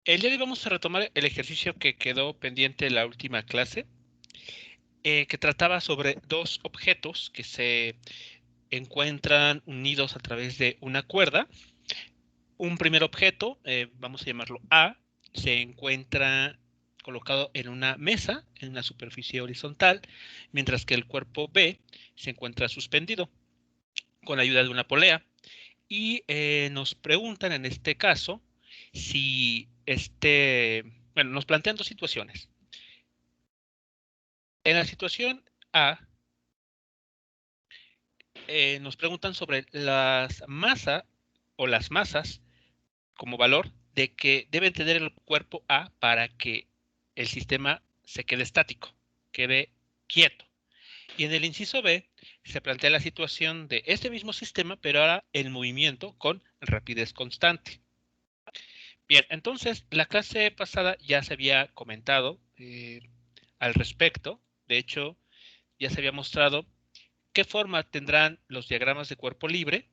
El día de hoy vamos a retomar el ejercicio que quedó pendiente en la última clase, que trataba sobre dos objetos que se encuentran unidos a través de una cuerda. Un primer objeto, vamos a llamarlo A, se encuentra colocado en una mesa, en una superficie horizontal, mientras que el cuerpo B se encuentra suspendido con la ayuda de una polea. Y nos preguntan en este caso si bueno, nos plantean dos situaciones. En la situación A, nos preguntan sobre las masas o las masas como valor de que debe tener el cuerpo A para que el sistema se quede estático, quede quieto. Y en el inciso B se plantea la situación de este mismo sistema, pero ahora en movimiento con rapidez constante. Bien, entonces la clase pasada ya se había comentado al respecto. De hecho, ya se había mostrado qué forma tendrán los diagramas de cuerpo libre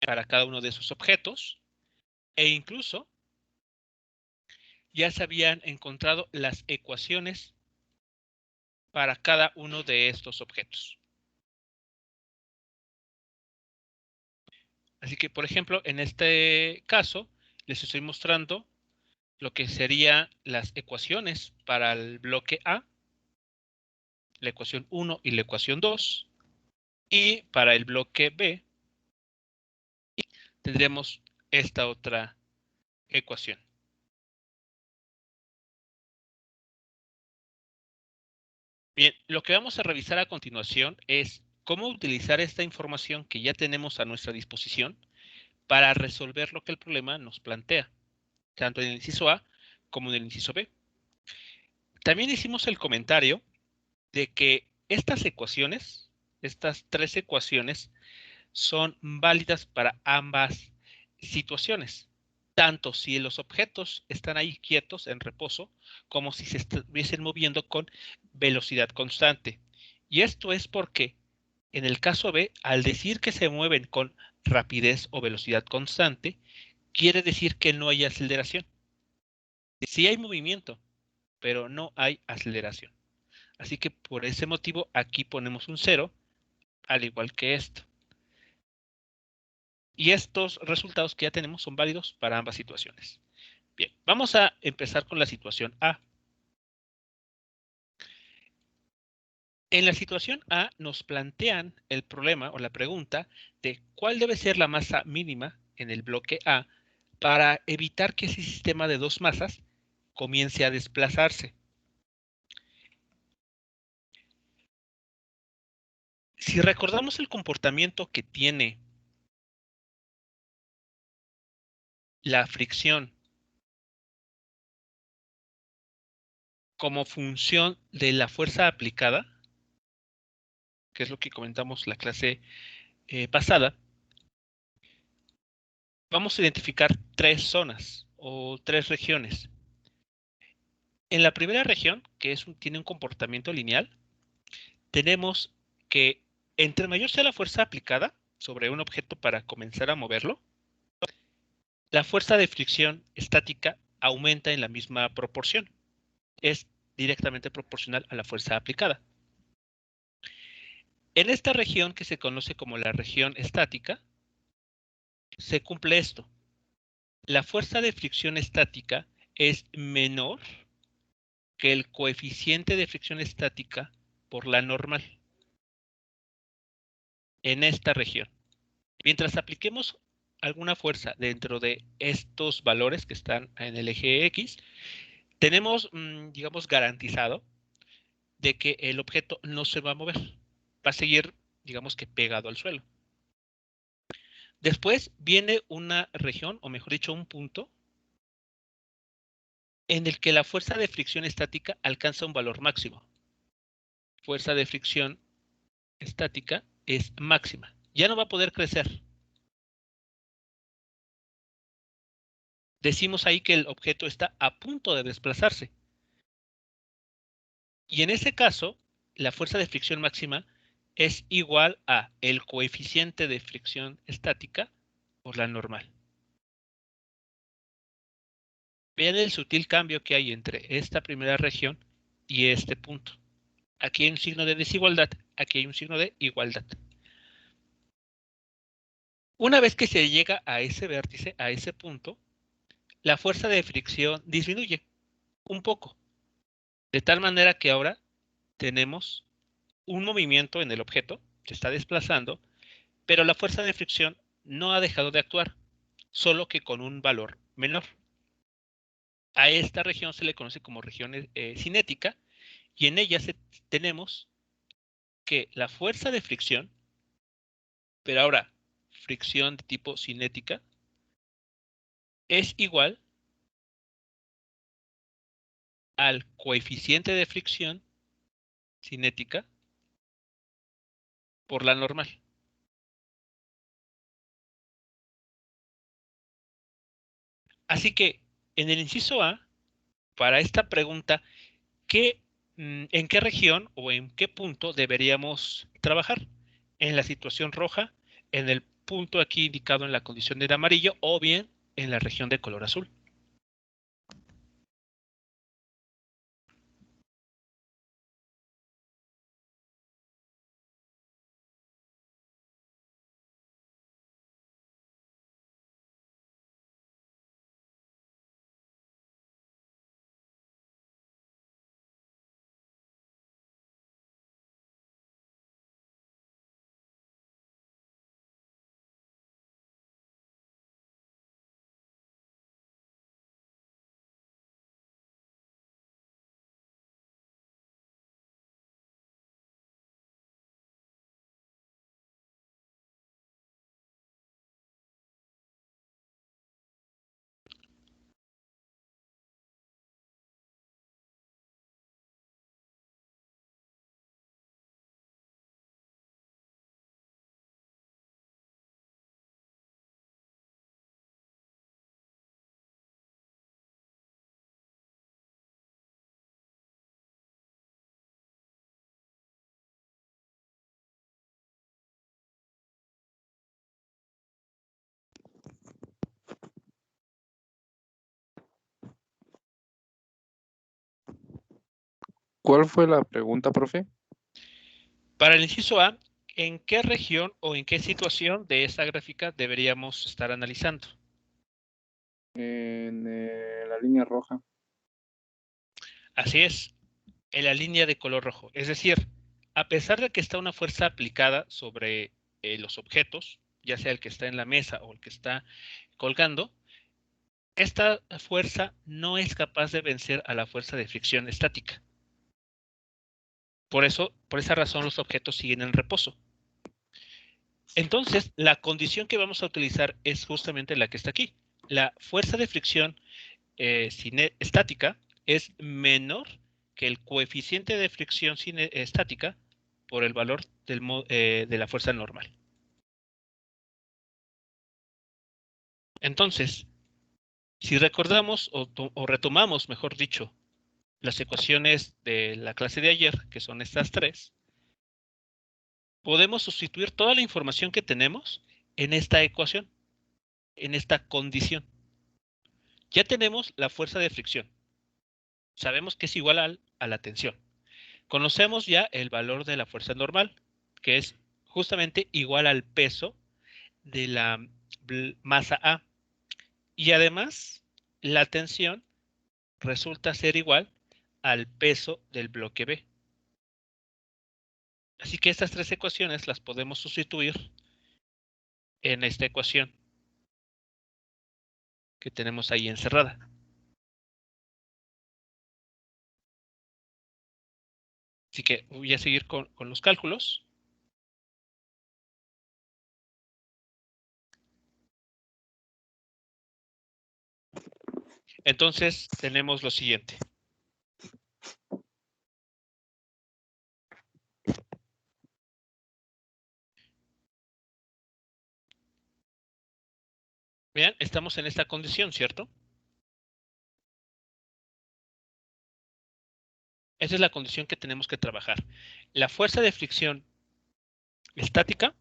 para cada uno de esos objetos, e incluso ya se habían encontrado las ecuaciones para cada uno de estos objetos. Así que, por ejemplo, en este caso, les estoy mostrando lo que serían las ecuaciones para el bloque A, la ecuación 1 y la ecuación 2, y para el bloque B tendremos esta otra ecuación. Bien, lo que vamos a revisar a continuación es cómo utilizar esta información que ya tenemos a nuestra disposición para resolver lo que el problema nos plantea, tanto en el inciso A como en el inciso B. También hicimos el comentario de que estas ecuaciones, estas tres ecuaciones, son válidas para ambas situaciones, tanto si los objetos están ahí quietos en reposo, como si se estuviesen moviendo con velocidad constante. Y esto es porque en el caso B, al decir que se mueven con rapidez o velocidad constante, quiere decir que no hay aceleración. Sí hay movimiento, pero no hay aceleración. Así que por ese motivo aquí ponemos un 0, al igual que esto. Y estos resultados que ya tenemos son válidos para ambas situaciones. Bien, vamos a empezar con la situación A. En la situación A nos plantean el problema o la pregunta de cuál debe ser la masa mínima en el bloque A para evitar que ese sistema de dos masas comience a desplazarse. Si recordamos el comportamiento que tiene la fricción como función de la fuerza aplicada, que es lo que comentamos la clase pasada, vamos a identificar tres zonas o tres regiones. En la primera región, que tiene un comportamiento lineal, tenemos que entre mayor sea la fuerza aplicada sobre un objeto para comenzar a moverlo, la fuerza de fricción estática aumenta en la misma proporción. Es directamente proporcional a la fuerza aplicada. En esta región, que se conoce como la región estática, se cumple esto. La fuerza de fricción estática es menor que el coeficiente de fricción estática por la normal en esta región. Mientras apliquemos alguna fuerza dentro de estos valores que están en el eje X, tenemos, digamos, garantizado de que el objeto no se va a mover. Va a seguir, digamos que pegado al suelo. Después viene una región, o mejor dicho, un punto, en el que la fuerza de fricción estática alcanza un valor máximo. Fuerza de fricción estática es máxima. Ya no va a poder crecer. Decimos ahí que el objeto está a punto de desplazarse. Y en ese caso, la fuerza de fricción máxima es igual a el coeficiente de fricción estática por la normal. Vean el sutil cambio que hay entre esta primera región y este punto. Aquí hay un signo de desigualdad, aquí hay un signo de igualdad. Una vez que se llega a ese vértice, a ese punto, la fuerza de fricción disminuye un poco, de tal manera que ahora tenemos un movimiento en el objeto que está desplazando, pero la fuerza de fricción no ha dejado de actuar, solo que con un valor menor. A esta región se le conoce como región cinética y en ella tenemos que la fuerza de fricción, pero ahora fricción de tipo cinética, es igual al coeficiente de fricción cinética por la normal. Así que en el inciso A, para esta pregunta, ¿en qué región o en qué punto deberíamos trabajar? ¿En la situación roja, en el punto aquí indicado en la condición de amarillo o bien en la región de color azul? ¿Cuál fue la pregunta, profe? Para el inciso A, ¿en qué región o en qué situación de esta gráfica deberíamos estar analizando? En la línea roja. Así es, en la línea de color rojo. Es decir, a pesar de que está una fuerza aplicada sobre los objetos, ya sea el que está en la mesa o el que está colgando, esta fuerza no es capaz de vencer a la fuerza de fricción estática. Por esa razón, los objetos siguen en reposo. Entonces, la condición que vamos a utilizar es justamente la que está aquí. La fuerza de fricción estática es menor que el coeficiente de fricción estática por el valor de la fuerza normal. Entonces, si recordamos o retomamos, mejor dicho, las ecuaciones de la clase de ayer, que son estas tres, podemos sustituir toda la información que tenemos en esta ecuación, en esta condición. Ya tenemos la fuerza de fricción. Sabemos que es igual a la tensión. Conocemos ya el valor de la fuerza normal, que es justamente igual al peso de la masa A. Y además, la tensión resulta ser igual al peso del bloque B. Así que estas tres ecuaciones las podemos sustituir en esta ecuación que tenemos ahí encerrada. Así que voy a seguir con los cálculos. Entonces, tenemos lo siguiente. Vean, estamos en esta condición, ¿cierto? Esa es la condición que tenemos que trabajar. La fuerza de fricción estática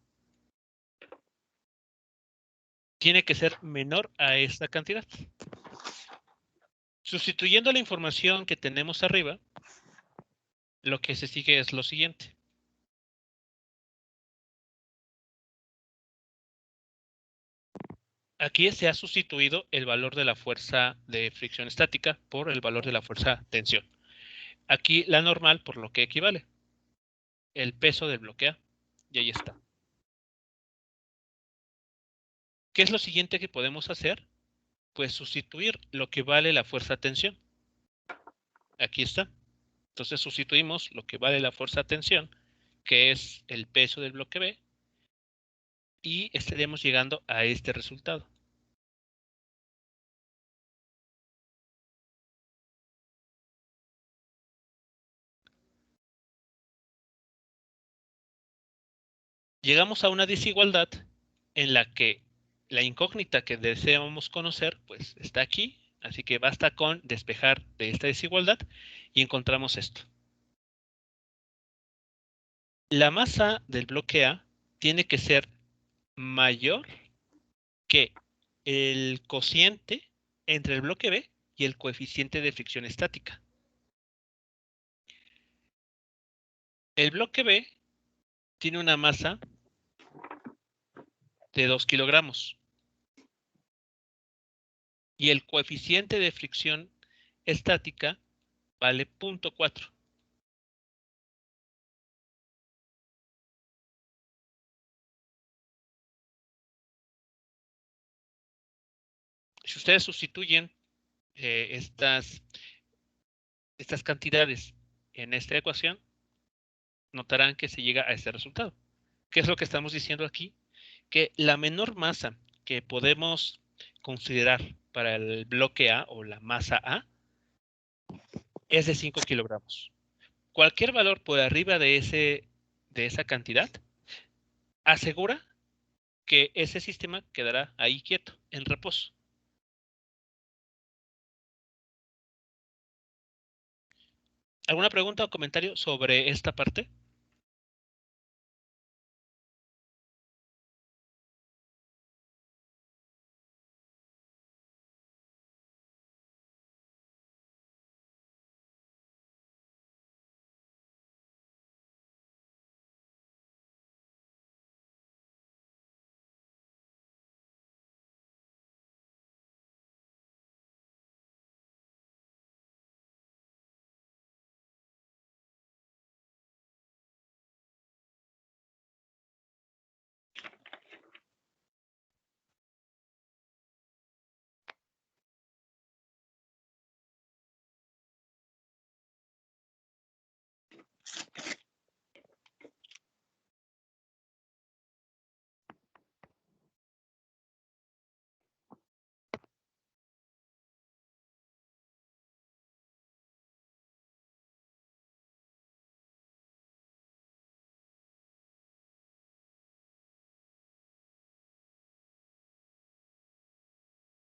tiene que ser menor a esta cantidad. Sustituyendo la información que tenemos arriba, lo que se sigue es lo siguiente. Aquí se ha sustituido el valor de la fuerza de fricción estática por el valor de la fuerza tensión. Aquí la normal por lo que equivale. El peso del bloque A. Y ahí está. ¿Qué es lo siguiente que podemos hacer? Pues sustituir lo que vale la fuerza tensión. Aquí está. Entonces sustituimos lo que vale la fuerza tensión, que es el peso del bloque B, y estaríamos llegando a este resultado. Llegamos a una desigualdad en la que la incógnita que deseamos conocer, pues está aquí, así que basta con despejar de esta desigualdad y encontramos esto. La masa del bloque A tiene que ser mayor que el cociente entre el bloque B y el coeficiente de fricción estática. El bloque B tiene una masa de 2 kilogramos y el coeficiente de fricción estática vale 0.4. Si ustedes sustituyen estas cantidades en esta ecuación, notarán que se llega a este resultado. ¿Qué es lo que estamos diciendo aquí? Que la menor masa que podemos considerar para el bloque A o la masa A es de 5 kilogramos. Cualquier valor por arriba de esa cantidad asegura que ese sistema quedará ahí quieto, en reposo. ¿Alguna pregunta o comentario sobre esta parte?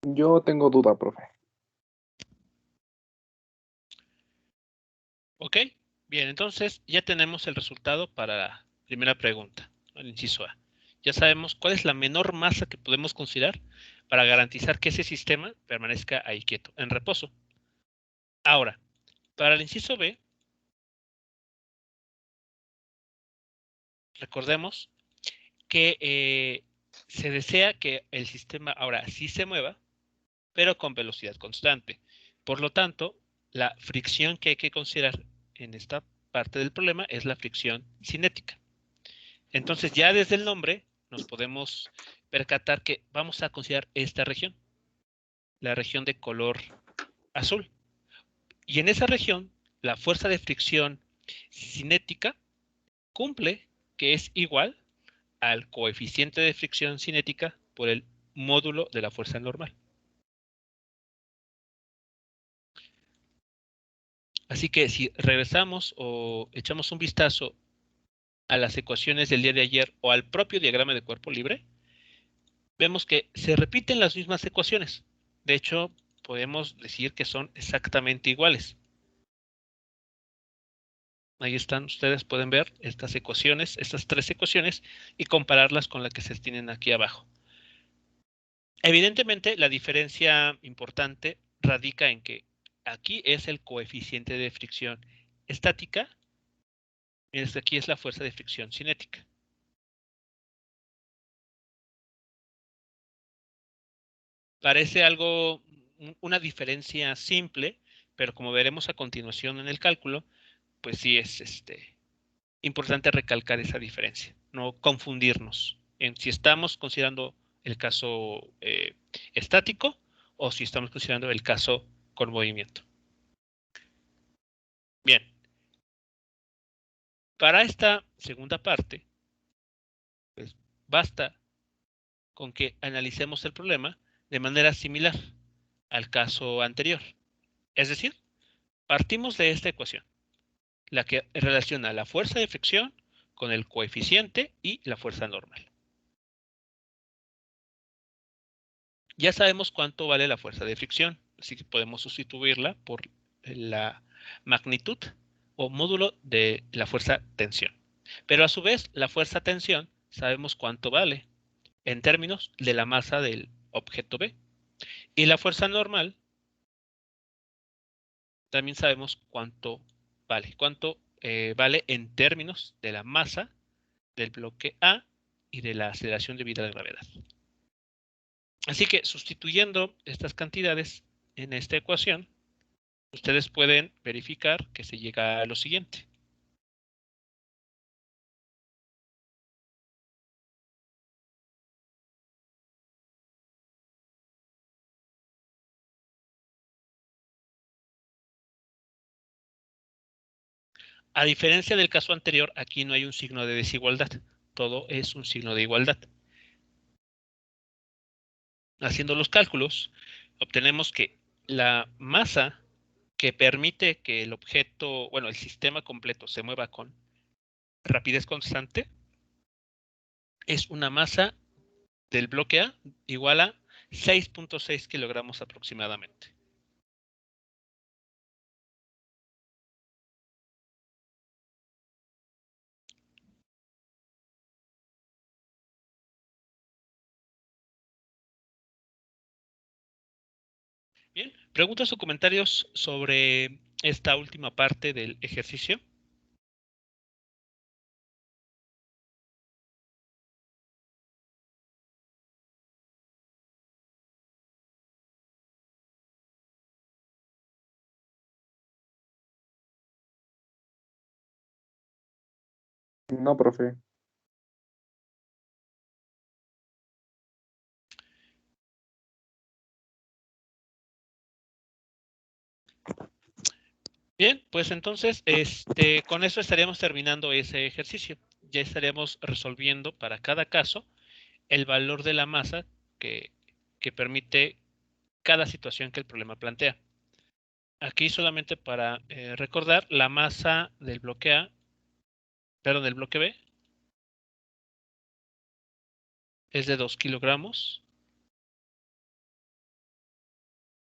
Yo tengo duda, profe. Ok, bien, entonces ya tenemos el resultado para la primera pregunta, el inciso A. Ya sabemos cuál es la menor masa que podemos considerar para garantizar que ese sistema permanezca ahí quieto, en reposo. Ahora, para el inciso B, recordemos que se desea que el sistema ahora sí se mueva, pero con velocidad constante. Por lo tanto, la fricción que hay que considerar en esta parte del problema es la fricción cinética. Entonces, ya desde el nombre nos podemos percatar que vamos a considerar esta región, la región de color azul. Y en esa región, la fuerza de fricción cinética cumple que es igual al coeficiente de fricción cinética por el módulo de la fuerza normal. Así que si regresamos o echamos un vistazo a las ecuaciones del día de ayer o al propio diagrama de cuerpo libre, vemos que se repiten las mismas ecuaciones. De hecho, podemos decir que son exactamente iguales. Ahí están, ustedes pueden ver estas ecuaciones, estas tres ecuaciones, y compararlas con la que se tienen aquí abajo. Evidentemente, la diferencia importante radica en que aquí es el coeficiente de fricción estática, y este aquí es la fuerza de fricción cinética. Parece algo, una diferencia simple, pero como veremos a continuación en el cálculo, pues sí es importante recalcar esa diferencia, no confundirnos en si estamos considerando el caso estático o si estamos considerando el caso con movimiento. Bien, para esta segunda parte, pues basta con que analicemos el problema de manera similar al caso anterior. Es decir, partimos de esta ecuación, la que relaciona la fuerza de fricción con el coeficiente y la fuerza normal. Ya sabemos cuánto vale la fuerza de fricción, así que podemos sustituirla por la magnitud o módulo de la fuerza tensión. Pero a su vez, la fuerza tensión sabemos cuánto vale en términos de la masa del objeto B. Y la fuerza normal también sabemos cuánto vale en términos de la masa del bloque A y de la aceleración debida a la gravedad. Así que sustituyendo estas cantidades en esta ecuación, ustedes pueden verificar que se llega a lo siguiente. A diferencia del caso anterior, aquí no hay un signo de desigualdad. Todo es un signo de igualdad. Haciendo los cálculos, obtenemos que la masa que permite que el objeto, bueno, el sistema completo se mueva con rapidez constante es una masa del bloque A igual a 6.6 kilogramos aproximadamente. Bien, preguntas o comentarios sobre esta última parte del ejercicio. No, profe. Bien, pues entonces, con eso estaríamos terminando ese ejercicio. Ya estaríamos resolviendo para cada caso el valor de la masa que, que permite cada situación que el problema plantea. Aquí solamente para recordar, la masa del bloque A, perdón, del bloque B, es de 2 kilogramos.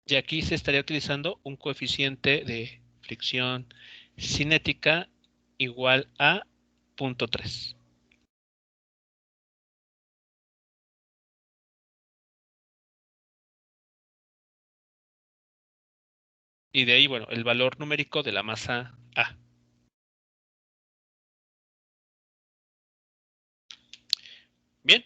Y aquí se estaría utilizando un coeficiente de fricción cinética igual a 0.3. Y de ahí, bueno, el valor numérico de la masa A. Bien.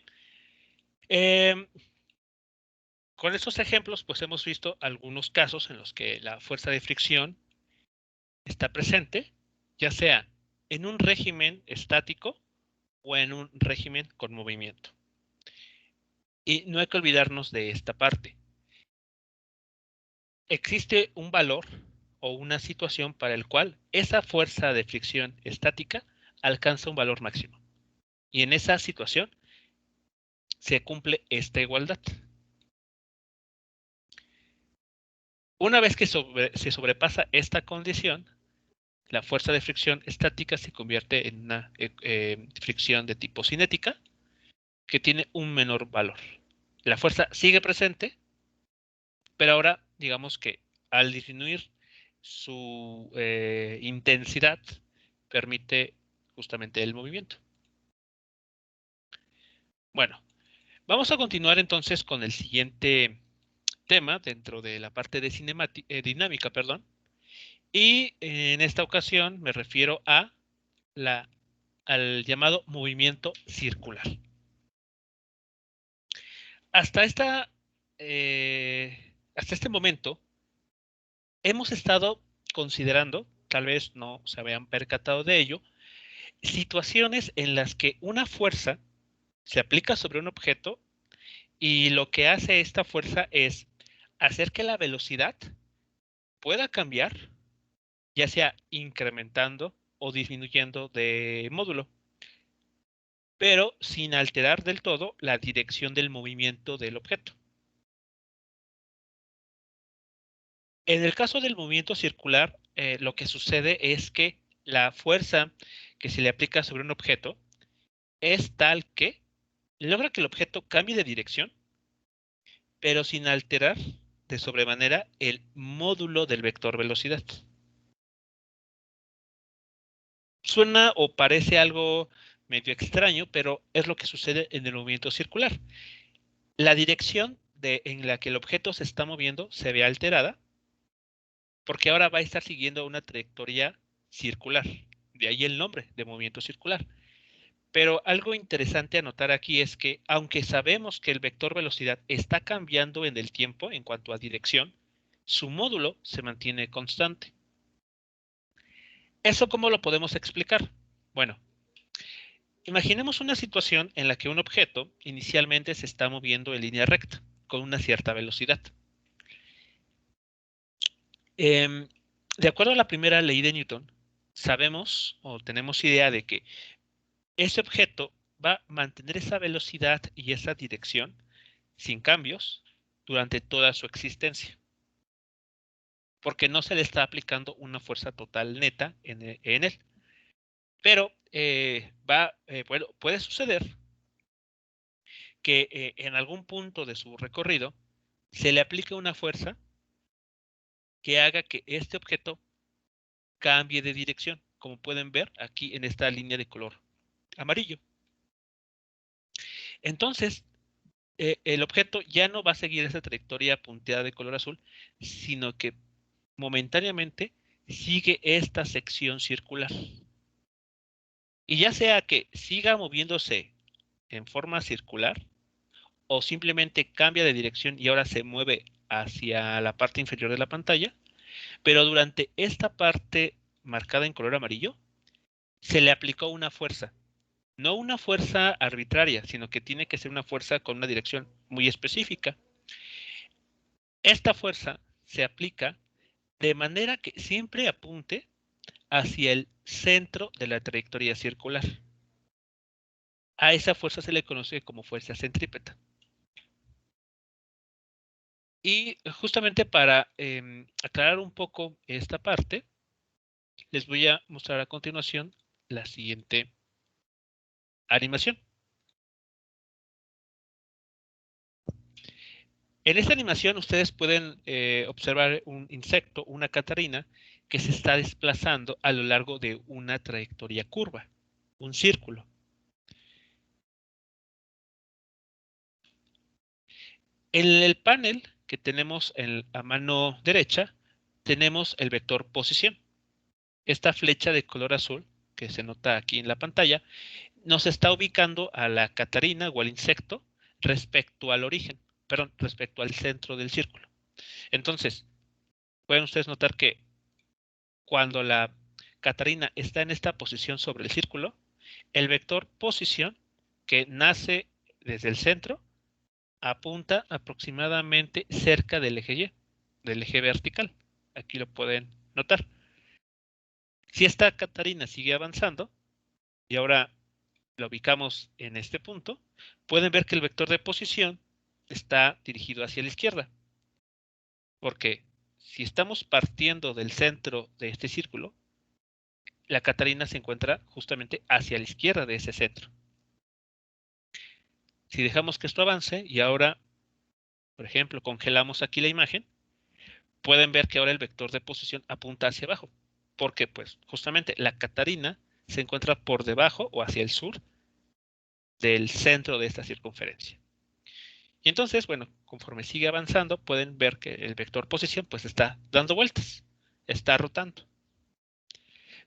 Con estos ejemplos, pues hemos visto algunos casos en los que la fuerza de fricción está presente, ya sea en un régimen estático o en un régimen con movimiento. Y no hay que olvidarnos de esta parte. Existe un valor o una situación para el cual esa fuerza de fricción estática alcanza un valor máximo. Y en esa situación se cumple esta igualdad. Una vez que se sobrepasa esta condición, la fuerza de fricción estática se convierte en una fricción de tipo cinética que tiene un menor valor. La fuerza sigue presente, pero ahora digamos que al disminuir su intensidad permite justamente el movimiento. Bueno, vamos a continuar entonces con el siguiente tema dentro de la parte de dinámica, perdón. Y en esta ocasión me refiero al llamado movimiento circular. Hasta hasta este momento hemos estado considerando, tal vez no se habían percatado de ello, situaciones en las que una fuerza se aplica sobre un objeto y lo que hace esta fuerza es hacer que la velocidad pueda cambiar, ya sea incrementando o disminuyendo de módulo, pero sin alterar del todo la dirección del movimiento del objeto. En el caso del movimiento circular, lo que sucede es que la fuerza que se le aplica sobre un objeto es tal que logra que el objeto cambie de dirección, pero sin alterar de sobremanera el módulo del vector velocidad. Suena o parece algo medio extraño, pero es lo que sucede en el movimiento circular. La dirección en la que el objeto se está moviendo se ve alterada porque ahora va a estar siguiendo una trayectoria circular. De ahí el nombre de movimiento circular. Pero algo interesante a notar aquí es que, aunque sabemos que el vector velocidad está cambiando en el tiempo en cuanto a dirección, su módulo se mantiene constante. ¿Eso cómo lo podemos explicar? Bueno, imaginemos una situación en la que un objeto inicialmente se está moviendo en línea recta, con una cierta velocidad. De acuerdo a la primera ley de Newton, sabemos o tenemos idea de que ese objeto va a mantener esa velocidad y esa dirección sin cambios durante toda su existencia, porque no se le está aplicando una fuerza total neta en él. Pero bueno, puede suceder que en algún punto de su recorrido se le aplique una fuerza que haga que este objeto cambie de dirección, como pueden ver aquí en esta línea de color amarillo. Entonces, el objeto ya no va a seguir esa trayectoria punteada de color azul, sino que momentáneamente sigue esta sección circular. Y ya sea que siga moviéndose en forma circular o simplemente cambia de dirección y ahora se mueve hacia la parte inferior de la pantalla, pero durante esta parte marcada en color amarillo, se le aplicó una fuerza. No una fuerza arbitraria, sino que tiene que ser una fuerza con una dirección muy específica. Esta fuerza se aplica de manera que siempre apunte hacia el centro de la trayectoria circular. A esa fuerza se le conoce como fuerza centrípeta. Y justamente para aclarar un poco esta parte, les voy a mostrar a continuación la siguiente animación. En esta animación ustedes pueden observar un insecto, una catarina, que se está desplazando a lo largo de una trayectoria curva, un círculo. En el panel que tenemos a mano derecha, tenemos el vector posición. Esta flecha de color azul, que se nota aquí en la pantalla, nos está ubicando a la catarina o al insecto respecto al origen, perdón, respecto al centro del círculo. Entonces, pueden ustedes notar que cuando la catarina está en esta posición sobre el círculo, el vector posición, que nace desde el centro, apunta aproximadamente cerca del eje Y, del eje vertical. Aquí lo pueden notar. Si esta catarina sigue avanzando, y ahora la ubicamos en este punto, pueden ver que el vector de posición está dirigido hacia la izquierda. Porque si estamos partiendo del centro de este círculo, la catarina se encuentra justamente hacia la izquierda de ese centro. Si dejamos que esto avance y ahora, por ejemplo, congelamos aquí la imagen, pueden ver que ahora el vector de posición apunta hacia abajo, porque pues justamente la catarina se encuentra por debajo o hacia el sur del centro de esta circunferencia. Y entonces, bueno, conforme sigue avanzando, pueden ver que el vector posición pues está dando vueltas, está rotando.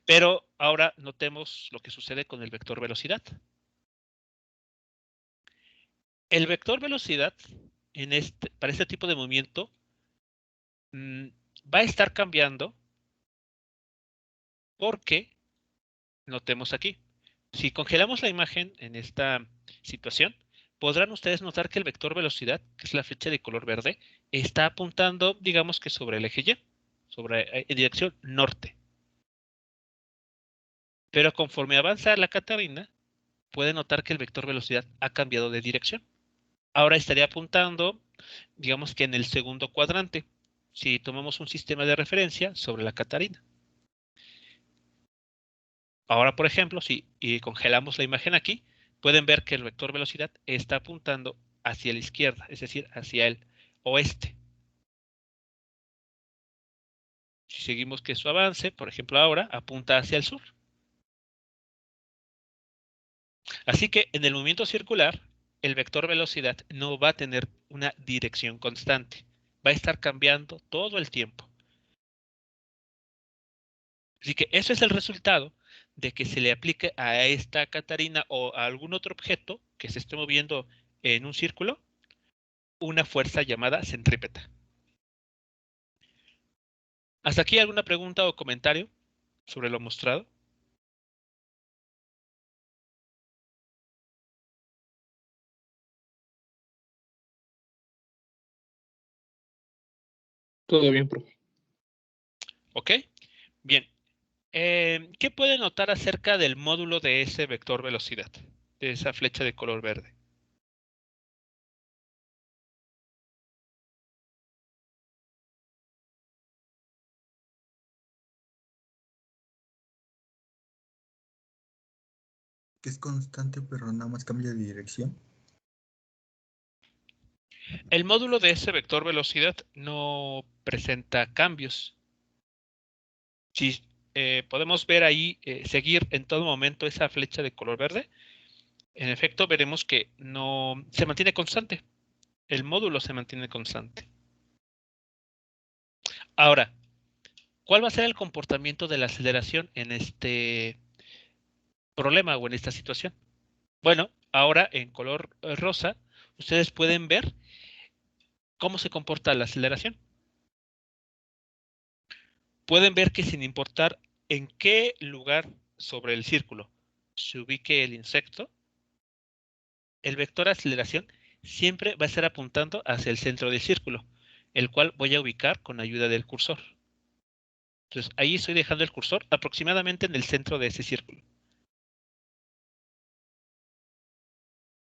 Pero ahora notemos lo que sucede con el vector velocidad. El vector velocidad para este tipo de movimiento va a estar cambiando porque, notemos aquí, si congelamos la imagen en esta situación, podrán ustedes notar que el vector velocidad, que es la flecha de color verde, está apuntando, digamos que sobre el eje Y, en dirección norte. Pero conforme avanza la Catarina, puede notar que el vector velocidad ha cambiado de dirección. Ahora estaría apuntando, digamos que en el segundo cuadrante, si tomamos un sistema de referencia sobre la Catarina. Ahora, por ejemplo, si congelamos la imagen aquí, pueden ver que el vector velocidad está apuntando hacia la izquierda, es decir, hacia el oeste. Si seguimos que su avance, por ejemplo, ahora apunta hacia el sur. Así que en el movimiento circular, el vector velocidad no va a tener una dirección constante. Va a estar cambiando todo el tiempo. Así que eso es el resultado de que se le aplique a esta Catarina o a algún otro objeto que se esté moviendo en un círculo una fuerza llamada centrípeta. ¿Hasta aquí alguna pregunta o comentario sobre lo mostrado? Todo bien, profe. ¿Ok? Bien. ¿Qué puede notar acerca del módulo de ese vector velocidad? De esa flecha de color verde. Que es constante, pero nada más cambia de dirección. El módulo de ese vector velocidad no presenta cambios. Si podemos ver ahí, seguir en todo momento esa flecha de color verde, en efecto veremos que no se mantiene constante. El módulo se mantiene constante. Ahora, ¿cuál va a ser el comportamiento de la aceleración en este problema o en esta situación? Bueno, ahora en color rosa, ustedes pueden ver cómo se comporta la aceleración. Pueden ver que sin importar en qué lugar sobre el círculo se ubique el insecto, el vector de aceleración siempre va a estar apuntando hacia el centro del círculo, el cual voy a ubicar con ayuda del cursor. Entonces, ahí estoy dejando el cursor aproximadamente en el centro de ese círculo.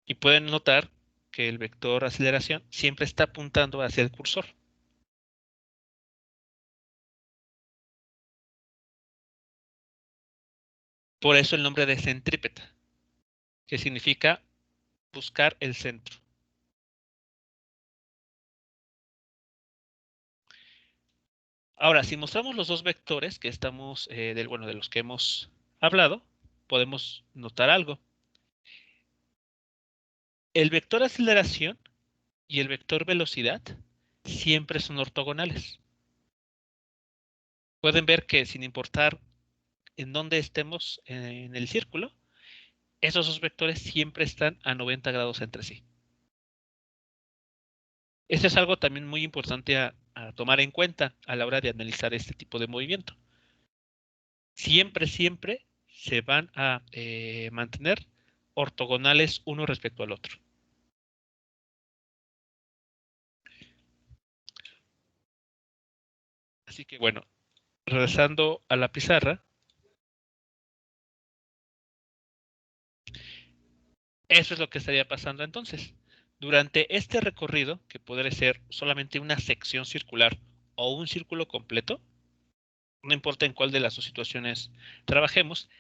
Y pueden notar que el vector de aceleración siempre está apuntando hacia el cursor. Por eso el nombre de centrípeta, que significa buscar el centro. Ahora, si mostramos los dos vectores que estamos, de los que hemos hablado, podemos notar algo. El vector aceleración y el vector velocidad siempre son ortogonales. Pueden ver que sin importar en dónde estemos en el círculo, esos dos vectores siempre están a 90 grados entre sí. Esto es algo también muy importante a tomar en cuenta a la hora de analizar este tipo de movimiento. Siempre se van a mantener ortogonales uno respecto al otro. Así que bueno, regresando a la pizarra, eso es lo que estaría pasando entonces. Durante este recorrido, que podría ser solamente una sección circular o un círculo completo, no importa en cuál de las dos situaciones trabajemos,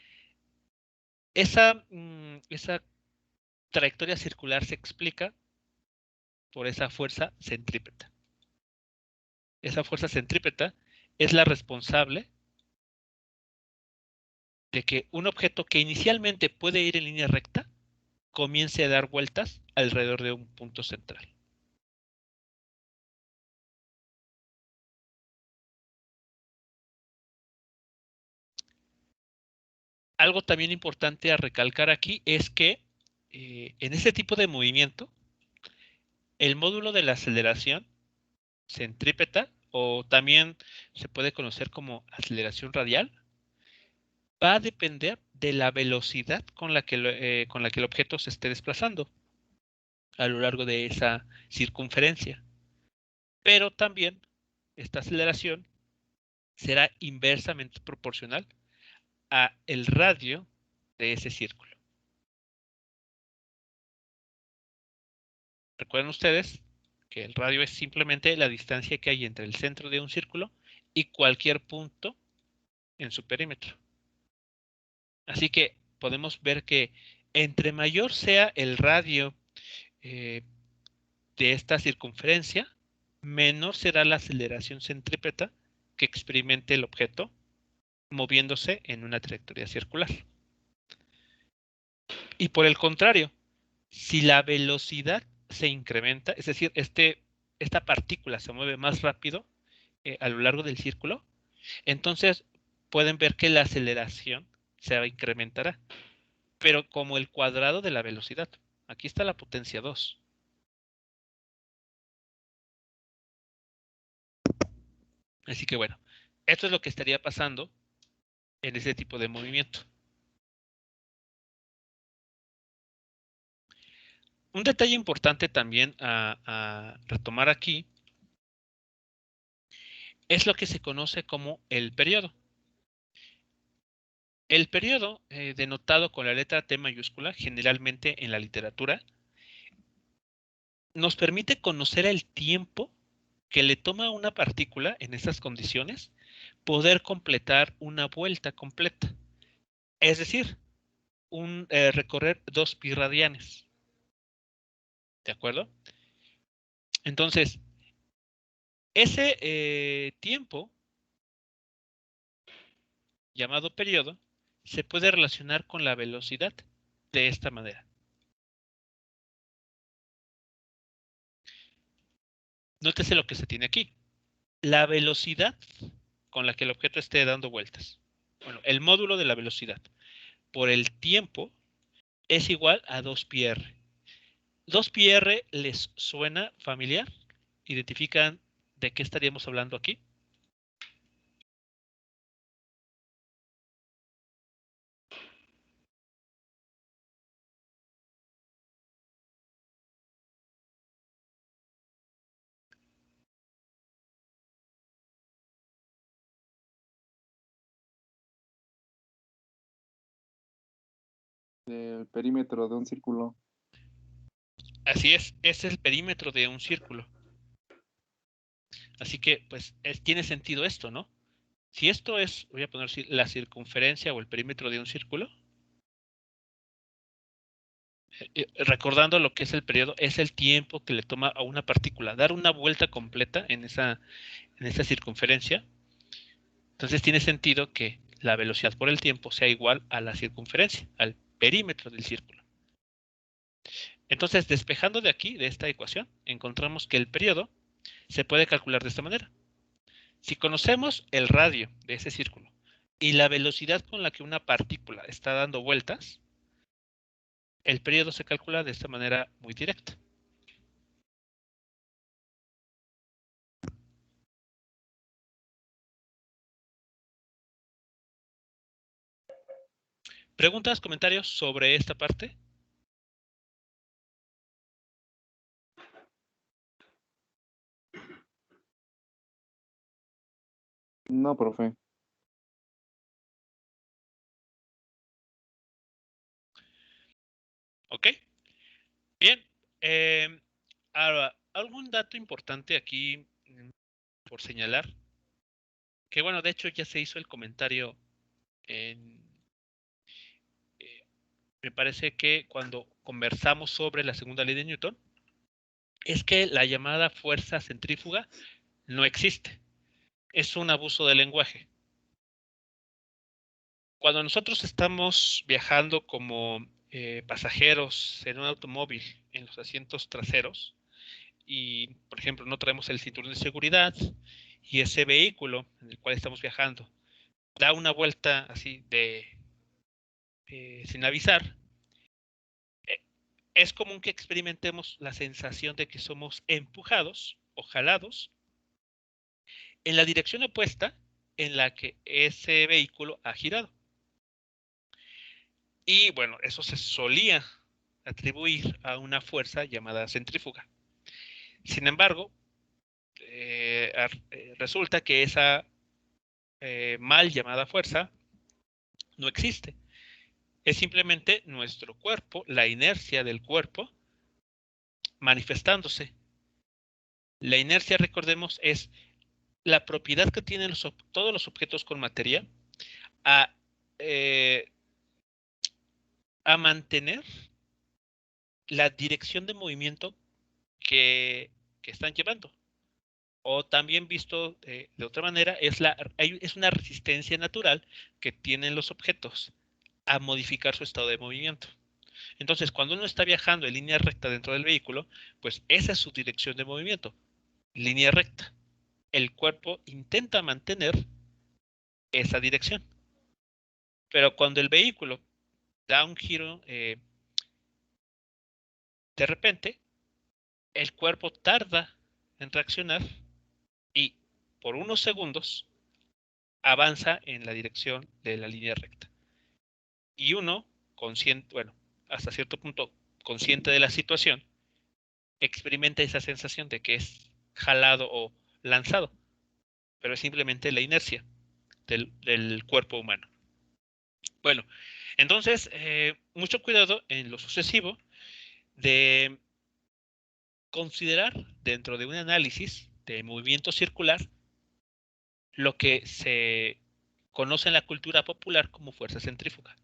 esa trayectoria circular se explica por esa fuerza centrípeta. Esa fuerza centrípeta es la responsable de que un objeto que inicialmente puede ir en línea recta comience a dar vueltas alrededor de un punto central. Algo también importante a recalcar aquí es que en este tipo de movimiento, el módulo de la aceleración centrípeta, o también se puede conocer como aceleración radial, va a depender de la velocidad con la que el objeto se esté desplazando a lo largo de esa circunferencia. Pero también esta aceleración será inversamente proporcional a el radio de ese círculo. Recuerden ustedes que el radio es simplemente la distancia que hay entre el centro de un círculo y cualquier punto en su perímetro. Así que podemos ver que entre mayor sea el radio de esta circunferencia, menor será la aceleración centrípeta que experimente el objeto moviéndose en una trayectoria circular. Y por el contrario, si la velocidad se incrementa, es decir, esta partícula se mueve más rápido a lo largo del círculo, entonces pueden ver que la aceleración se incrementará, pero como el cuadrado de la velocidad. Aquí está la potencia 2. Así que bueno, esto es lo que estaría pasando en ese tipo de movimiento. Un detalle importante también a retomar aquí es lo que se conoce como el periodo. El periodo, denotado con la letra T mayúscula, generalmente en la literatura, nos permite conocer el tiempo que le toma a una partícula en estas condiciones poder completar una vuelta completa. Es decir, recorrer 2 pi radianes. ¿De acuerdo? Entonces, ese tiempo, llamado periodo, se puede relacionar con la velocidad de esta manera. Nótese lo que se tiene aquí. La velocidad con la que el objeto esté dando vueltas. Bueno, el módulo de la velocidad por el tiempo es igual a 2πr. 2πr les suena familiar. ¿Identifican de qué estaríamos hablando aquí? Del perímetro de un círculo. Así es, ese es el perímetro de un círculo. Así que, pues, tiene sentido esto, ¿no? Si esto es, voy a poner la circunferencia o el perímetro de un círculo, recordando lo que es el periodo, es el tiempo que le toma a una partícula dar una vuelta completa en esa circunferencia. Entonces tiene sentido que la velocidad por el tiempo sea igual a la circunferencia, al perímetro del círculo. Entonces, despejando de aquí, de esta ecuación, encontramos que el periodo se puede calcular de esta manera. Si conocemos el radio de ese círculo y la velocidad con la que una partícula está dando vueltas, el periodo se calcula de esta manera muy directa. ¿Preguntas, comentarios sobre esta parte? No, profe. ¿Ok? Bien. Ahora, algún dato importante aquí por señalar, que bueno, de hecho ya se hizo el comentario en, me parece que cuando conversamos sobre la segunda ley de Newton, es que la llamada fuerza centrífuga no existe. Es un abuso del lenguaje. Cuando nosotros estamos viajando como pasajeros en un automóvil en los asientos traseros y, por ejemplo, no traemos el cinturón de seguridad y ese vehículo en el cual estamos viajando da una vuelta así de sin avisar, es común que experimentemos la sensación de que somos empujados o jalados en la dirección opuesta en la que ese vehículo ha girado. Y bueno, eso se solía atribuir a una fuerza llamada centrífuga. Sin embargo, resulta que esa mal llamada fuerza no existe. Es simplemente nuestro cuerpo, la inercia del cuerpo manifestándose. La inercia, recordemos, es la propiedad que tienen todos los objetos con materia a, a mantener la dirección de movimiento que están llevando. O también visto de otra manera, es una resistencia natural que tienen los objetos a modificar su estado de movimiento. Entonces, cuando uno está viajando en línea recta dentro del vehículo, pues esa es su dirección de movimiento, línea recta. El cuerpo intenta mantener esa dirección. Pero cuando el vehículo da un giro, de repente, el cuerpo tarda en reaccionar y por unos segundos avanza en la dirección de la línea recta. Y uno, consciente, bueno, hasta cierto punto consciente de la situación, experimenta esa sensación de que es jalado o lanzado, pero es simplemente la inercia del cuerpo humano. Bueno, entonces, mucho cuidado en lo sucesivo de considerar dentro de un análisis de movimiento circular lo que se conoce en la cultura popular como fuerza centrífuga.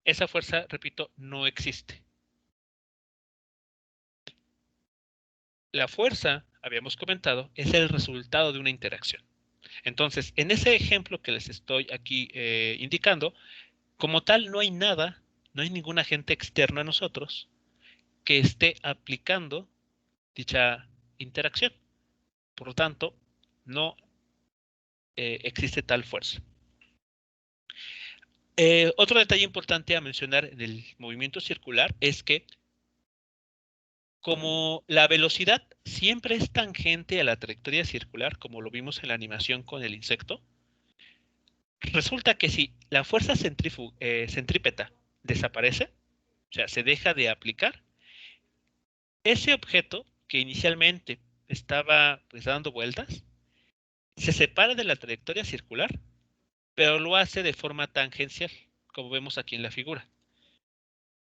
Esa fuerza, repito, no existe. La fuerza, habíamos comentado, es el resultado de una interacción. Entonces, en ese ejemplo que les estoy aquí indicando, como tal no hay nada, no hay ningún agente externo a nosotros que esté aplicando dicha interacción. Por lo tanto, no existe tal fuerza. Otro detalle importante a mencionar del movimiento circular es que como la velocidad siempre es tangente a la trayectoria circular, como lo vimos en la animación con el insecto, resulta que si la fuerza centrípeta desaparece, o sea, se deja de aplicar, ese objeto que inicialmente estaba pues dando vueltas, se separa de la trayectoria circular, pero lo hace de forma tangencial, como vemos aquí en la figura.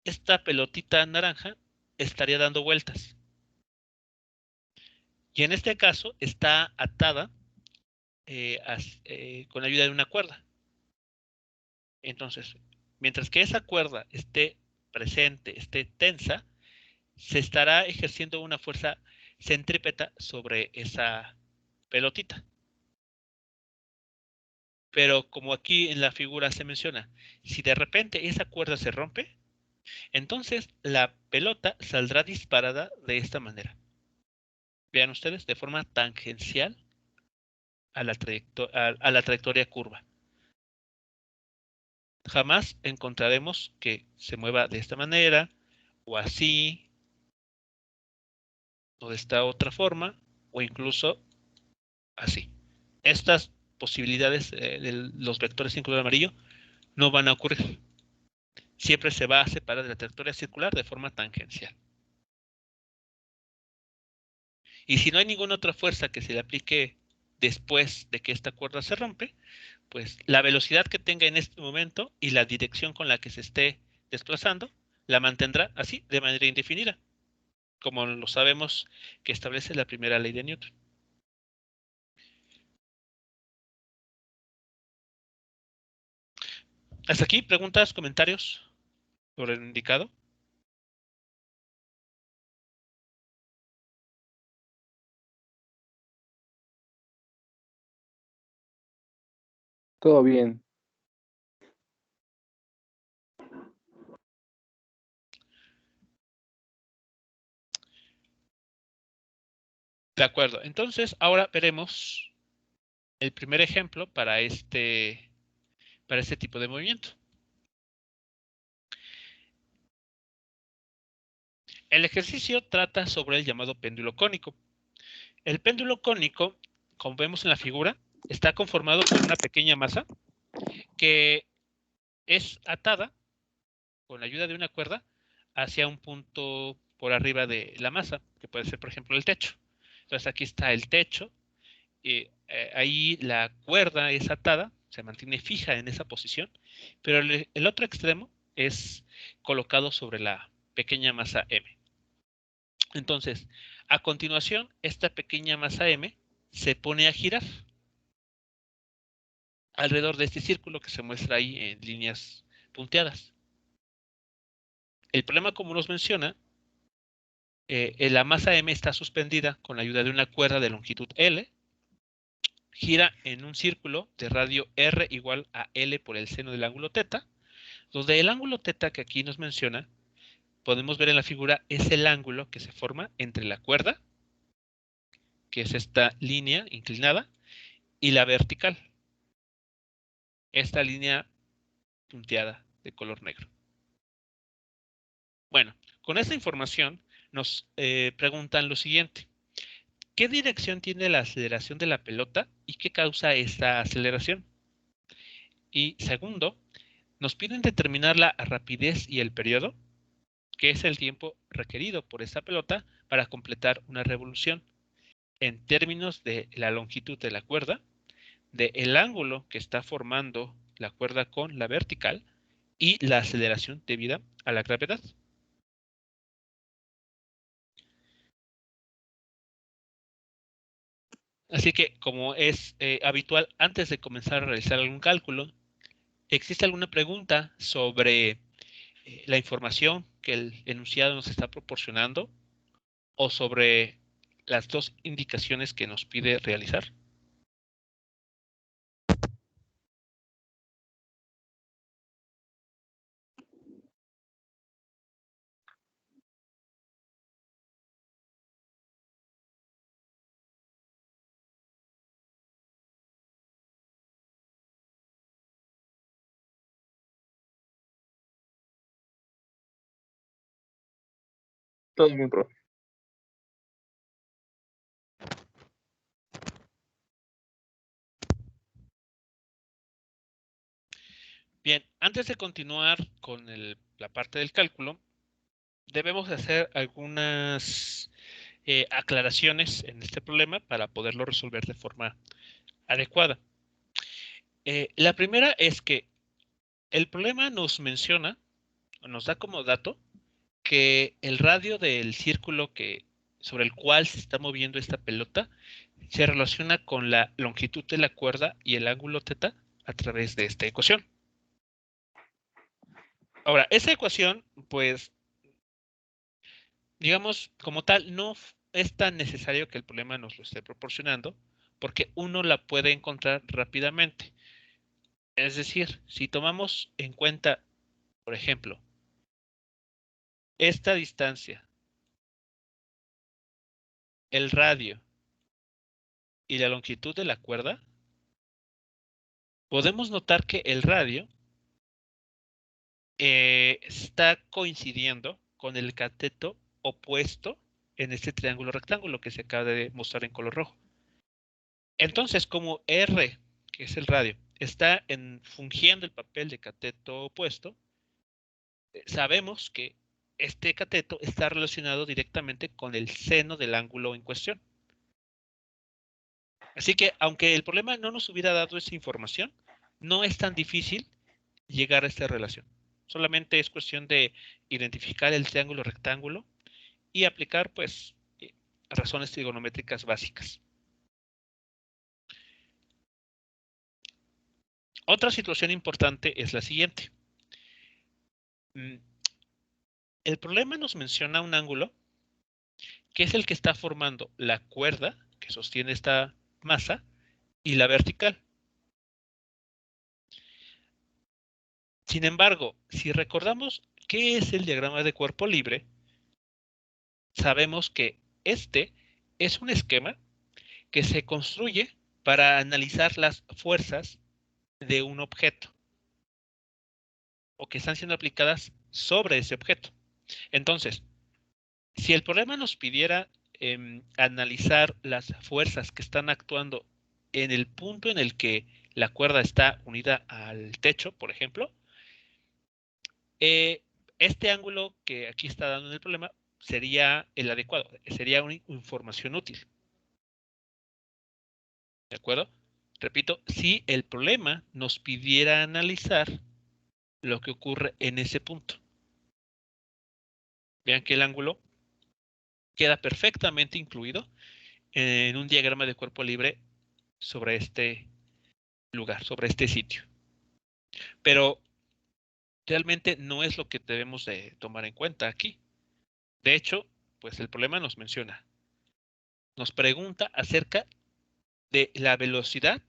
Esta pelotita naranja estaría dando vueltas. Y en este caso está atada con ayuda de una cuerda. Entonces, mientras que esa cuerda esté presente, esté tensa, se estará ejerciendo una fuerza centrípeta sobre esa pelotita. Pero como aquí en la figura se menciona, si de repente esa cuerda se rompe, entonces la pelota saldrá disparada de esta manera. Vean ustedes, de forma tangencial a la trayectoria curva. Jamás encontraremos que se mueva de esta manera, o así, o de esta otra forma, o incluso así. Estas posibilidades de los vectores sin color amarillo no van a ocurrir. Siempre se va a separar de la trayectoria circular de forma tangencial. Y si no hay ninguna otra fuerza que se le aplique después de que esta cuerda se rompe, pues la velocidad que tenga en este momento y la dirección con la que se esté desplazando la mantendrá así de manera indefinida, como lo sabemos que establece la primera ley de Newton. Hasta aquí, preguntas, comentarios sobre lo indicado. Todo bien. De acuerdo. Entonces, ahora veremos el primer ejemplo para este tipo de movimiento. El ejercicio trata sobre el llamado péndulo cónico. El péndulo cónico, como vemos en la figura, está conformado por una pequeña masa que es atada con la ayuda de una cuerda hacia un punto por arriba de la masa, que puede ser, por ejemplo, el techo. Entonces aquí está el techo, y ahí la cuerda es atada, se mantiene fija en esa posición, pero el otro extremo es colocado sobre la pequeña masa M. Entonces, a continuación, esta pequeña masa M se pone a girar alrededor de este círculo que se muestra ahí en líneas punteadas. El problema, como nos menciona, la masa M está suspendida con la ayuda de una cuerda de longitud L, gira en un círculo de radio R igual a L por el seno del ángulo θ, donde el ángulo θ que aquí nos menciona, podemos ver en la figura, es el ángulo que se forma entre la cuerda, que es esta línea inclinada, y la vertical, esta línea punteada de color negro. Bueno, con esta información nos preguntan lo siguiente. ¿Qué dirección tiene la aceleración de la pelota y qué causa esta aceleración? Y segundo, nos piden determinar la rapidez y el periodo, que es el tiempo requerido por esta pelota para completar una revolución, en términos de la longitud de la cuerda, del ángulo que está formando la cuerda con la vertical y la aceleración debida a la gravedad. Así que, como es habitual, antes de comenzar a realizar algún cálculo, ¿existe alguna pregunta sobre la información que el enunciado nos está proporcionando o sobre las dos indicaciones que nos pide realizar? Todo bien, profe. Bien, antes de continuar con la parte del cálculo, debemos hacer algunas aclaraciones en este problema para poderlo resolver de forma adecuada. La primera es que el problema nos menciona, o nos da como dato, que el radio del círculo sobre el cual se está moviendo esta pelota se relaciona con la longitud de la cuerda y el ángulo θ a través de esta ecuación. Ahora, esa ecuación, pues, digamos, como tal, no es tan necesario que el problema nos lo esté proporcionando, porque uno la puede encontrar rápidamente. Es decir, si tomamos en cuenta, por ejemplo, esta distancia, el radio y la longitud de la cuerda, podemos notar que el radio está coincidiendo con el cateto opuesto en este triángulo rectángulo que se acaba de mostrar en color rojo. Entonces, como R, que es el radio, está fungiendo el papel de cateto opuesto, sabemos que este cateto está relacionado directamente con el seno del ángulo en cuestión. Así que, aunque el problema no nos hubiera dado esa información, no es tan difícil llegar a esta relación. Solamente es cuestión de identificar el triángulo rectángulo y aplicar, pues, razones trigonométricas básicas. Otra situación importante es la siguiente. El problema nos menciona un ángulo que es el que está formando la cuerda que sostiene esta masa y la vertical. Sin embargo, si recordamos qué es el diagrama de cuerpo libre, sabemos que este es un esquema que se construye para analizar las fuerzas de un objeto o que están siendo aplicadas sobre ese objeto. Entonces, Si el problema nos pidiera analizar las fuerzas que están actuando en el punto en el que la cuerda está unida al techo, por ejemplo, este ángulo que aquí está dando en el problema sería el adecuado, sería una información útil. ¿De acuerdo? Repito, si el problema nos pidiera analizar lo que ocurre en ese punto. Vean que el ángulo queda perfectamente incluido en un diagrama de cuerpo libre sobre este lugar, sobre este sitio. Pero realmente no es lo que debemos de tomar en cuenta aquí. De hecho, pues el problema nos menciona, nos pregunta acerca de la velocidad,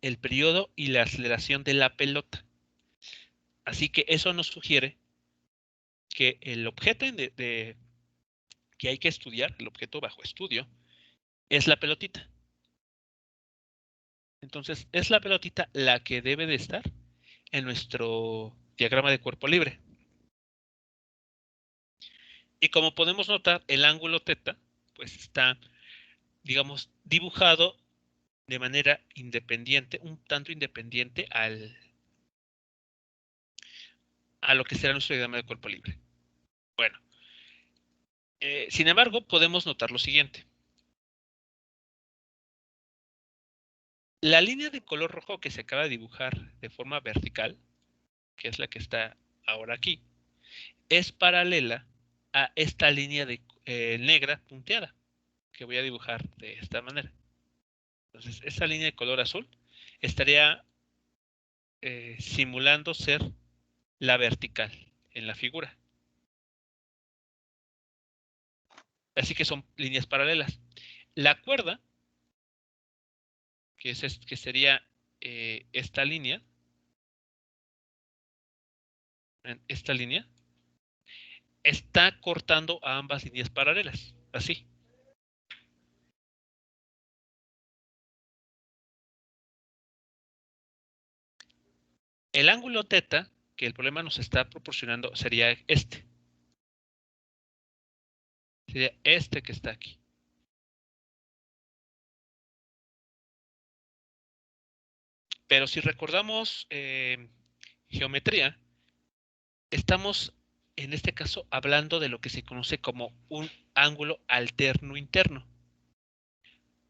el periodo y la aceleración de la pelota. Así que eso nos sugiere que el objeto que hay que estudiar, el objeto bajo estudio, es la pelotita. Entonces, es la pelotita la que debe de estar en nuestro diagrama de cuerpo libre. Y como podemos notar, el ángulo θ pues está, digamos, dibujado de manera independiente, un tanto independiente a lo que será nuestro diagrama de cuerpo libre. Bueno, sin embargo, podemos notar lo siguiente. La línea de color rojo que se acaba de dibujar de forma vertical, que es la que está ahora aquí, es paralela a esta línea de negra punteada que voy a dibujar de esta manera. Entonces, esa línea de color azul estaría simulando ser la vertical en la figura. Así que son líneas paralelas. La cuerda, que sería esta línea, está cortando a ambas líneas paralelas, así. El ángulo θ que el problema nos está proporcionando sería este. Sería este que está aquí. Pero si recordamos geometría, estamos en este caso hablando de lo que se conoce como un ángulo alterno interno.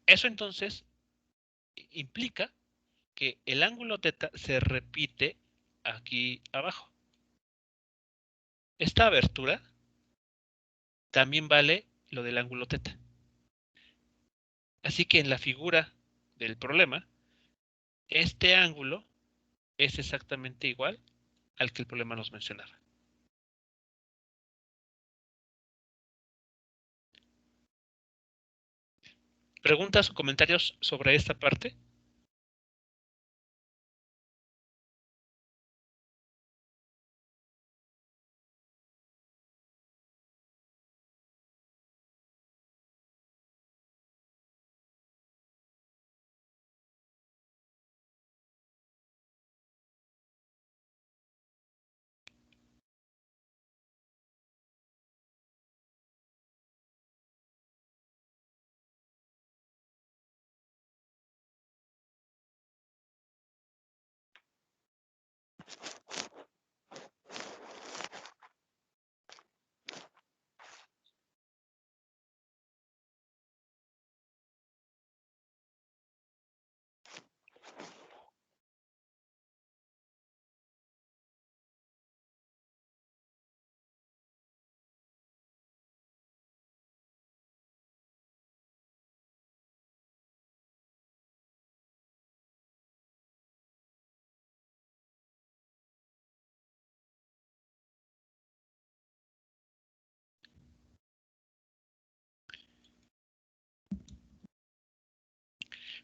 Eso entonces implica que el ángulo θ se repite aquí abajo. Esta abertura también vale lo del ángulo θ. Así que en la figura del problema, este ángulo es exactamente igual al que el problema nos mencionaba. ¿Preguntas o comentarios sobre esta parte?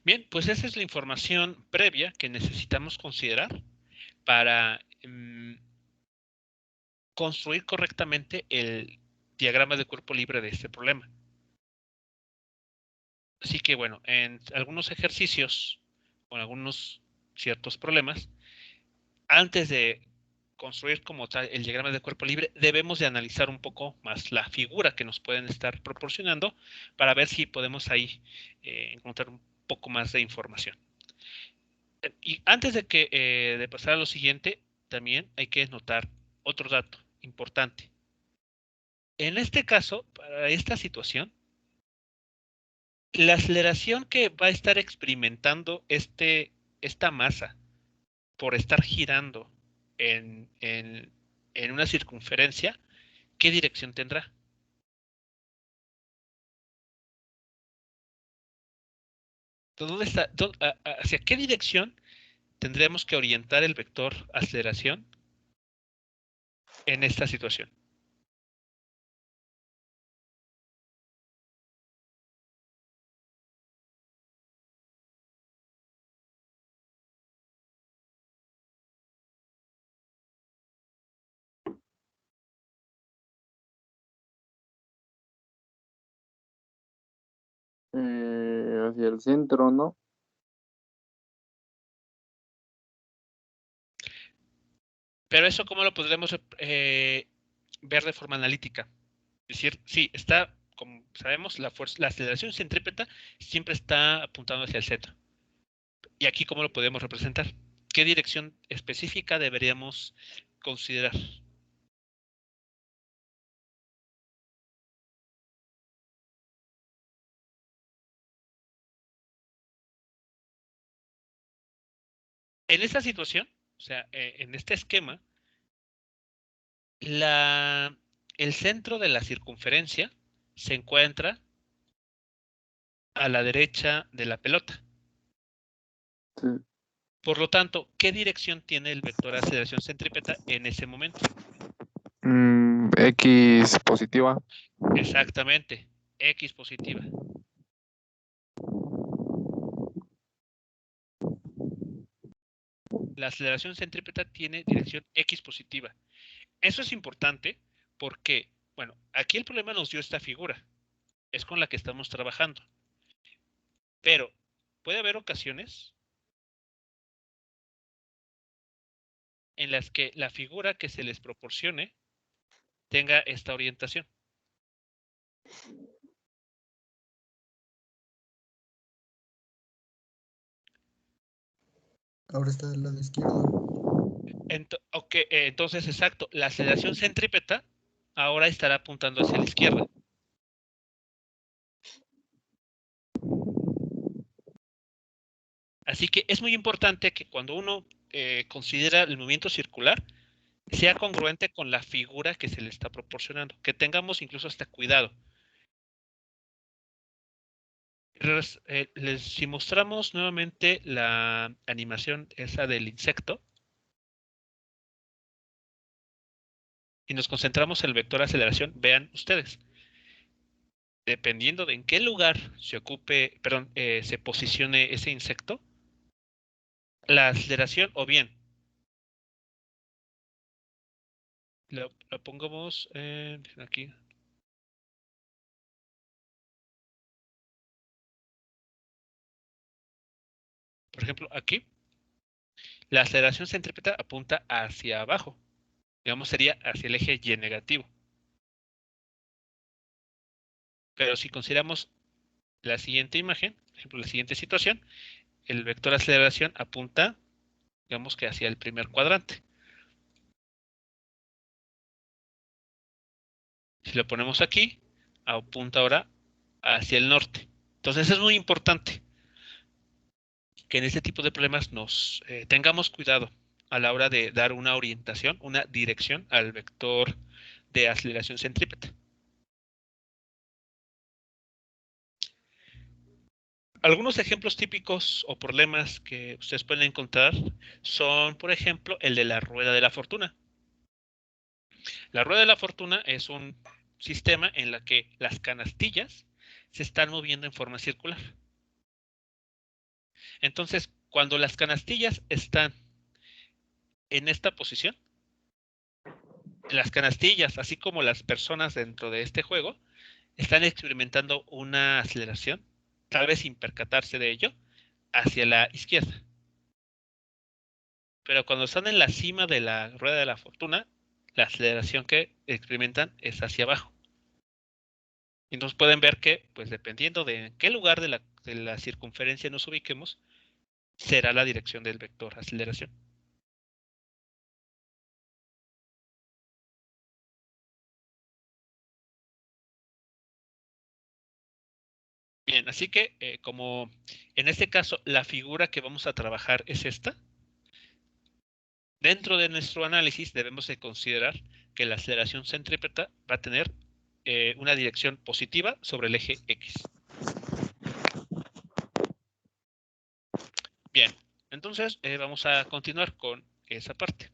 Bien, pues esa es la información previa que necesitamos considerar para construir correctamente el diagrama de cuerpo libre de este problema. Así que bueno, en algunos ejercicios o en algunos ciertos problemas, antes de construir como tal el diagrama de cuerpo libre, debemos de analizar un poco más la figura que nos pueden estar proporcionando para ver si podemos ahí encontrar un poco más de información. Y antes de pasar a lo siguiente, también hay que notar otro dato importante. En este caso, para esta situación, la aceleración que va a estar experimentando esta masa por estar girando en una circunferencia, ¿qué dirección tendrá? ¿Hacia qué dirección tendremos que orientar el vector aceleración en esta situación? Hacia el centro, ¿no? Pero eso, ¿cómo lo podremos ver de forma analítica? Es decir, sí, está, como sabemos, la aceleración centrípeta siempre está apuntando hacia el centro. ¿Y aquí cómo lo podemos representar? ¿Qué dirección específica deberíamos considerar? En esta situación, o sea, en este esquema, el centro de la circunferencia se encuentra a la derecha de la pelota. Sí. Por lo tanto, ¿qué dirección tiene el vector de aceleración centrípeta en ese momento? X positiva. Exactamente, X positiva. La aceleración centrípeta tiene dirección X positiva. Eso es importante porque, bueno, aquí el problema nos dio esta figura. Es con la que estamos trabajando. Pero puede haber ocasiones en las que la figura que se les proporcione tenga esta orientación. Ahora está del lado izquierdo. Entonces, exacto, la aceleración centrípeta ahora estará apuntando hacia la izquierda. Así que es muy importante que cuando uno considera el movimiento circular, sea congruente con la figura que se le está proporcionando, que tengamos incluso hasta cuidado. Si mostramos nuevamente la animación esa del insecto y nos concentramos en el vector aceleración, vean ustedes, dependiendo de en qué lugar se ocupe, perdón, se posicione ese insecto, la aceleración o bien lo pongamos aquí. Por ejemplo, aquí, la aceleración centrípeta apunta hacia abajo. Digamos, sería hacia el eje Y negativo. Pero si consideramos la siguiente imagen, por ejemplo, la siguiente situación, el vector de aceleración apunta, digamos que hacia el primer cuadrante. Si lo ponemos aquí, apunta ahora hacia el norte. Entonces es muy importante que en este tipo de problemas nos tengamos cuidado a la hora de dar una orientación, una dirección al vector de aceleración centrípeta. Algunos ejemplos típicos o problemas que ustedes pueden encontrar son, por ejemplo, el de la rueda de la fortuna. La rueda de la fortuna es un sistema en la que las canastillas se están moviendo en forma circular. Entonces, cuando las canastillas están en esta posición, las canastillas, así como las personas dentro de este juego, están experimentando una aceleración, tal vez sin percatarse de ello, hacia la izquierda. pero cuando están en la cima de la rueda de la fortuna, la aceleración que experimentan es hacia abajo. Entonces pueden ver que, pues dependiendo de en qué lugar de la circunferencia nos ubiquemos, será la dirección del vector aceleración. Bien, así que como en este caso la figura que vamos a trabajar es esta, dentro de nuestro análisis debemos de considerar que la aceleración centrípeta va a tener una dirección positiva sobre el eje X. Bien, entonces vamos a continuar con esa parte.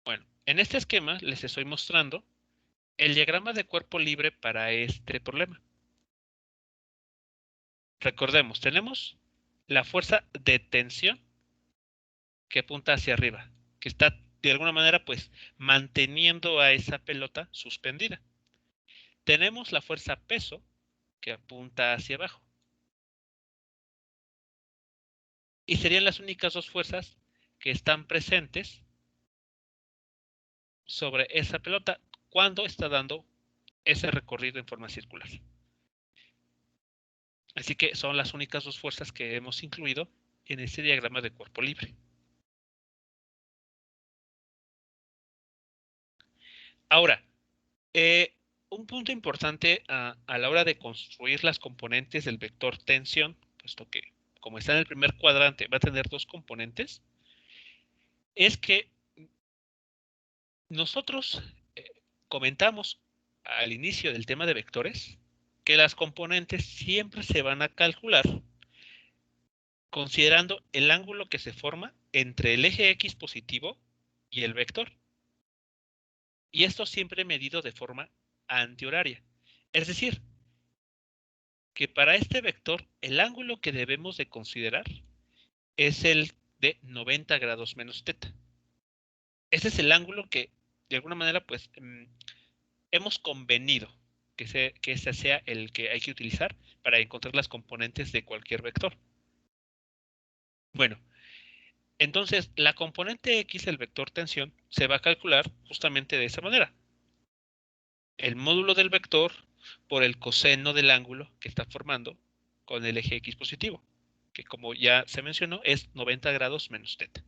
Bueno, en este esquema les estoy mostrando el diagrama de cuerpo libre para este problema. Recordemos, tenemos la fuerza de tensión que apunta hacia arriba, que está de alguna manera pues manteniendo a esa pelota suspendida. Tenemos la fuerza peso que apunta hacia abajo. Y serían las únicas dos fuerzas que están presentes sobre esa pelota cuando está dando ese recorrido en forma circular. Así que son las únicas dos fuerzas que hemos incluido en este diagrama de cuerpo libre. Ahora, un punto importante a la hora de construir las componentes del vector tensión, puesto que como está en el primer cuadrante va a tener dos componentes, es que nosotros comentamos al inicio del tema de vectores que las componentes siempre se van a calcular considerando el ángulo que se forma entre el eje X positivo y el vector. Y esto siempre medido de forma antihoraria. Es decir, que para este vector el ángulo que debemos de considerar es el de 90 grados menos teta. Ese es el ángulo que de alguna manera pues hemos convenido que ese sea el que hay que utilizar para encontrar las componentes de cualquier vector. Bueno, entonces la componente X del vector tensión se va a calcular justamente de esa manera. El módulo del vector por el coseno del ángulo que está formando con el eje X positivo, que como ya se mencionó es 90 grados menos teta.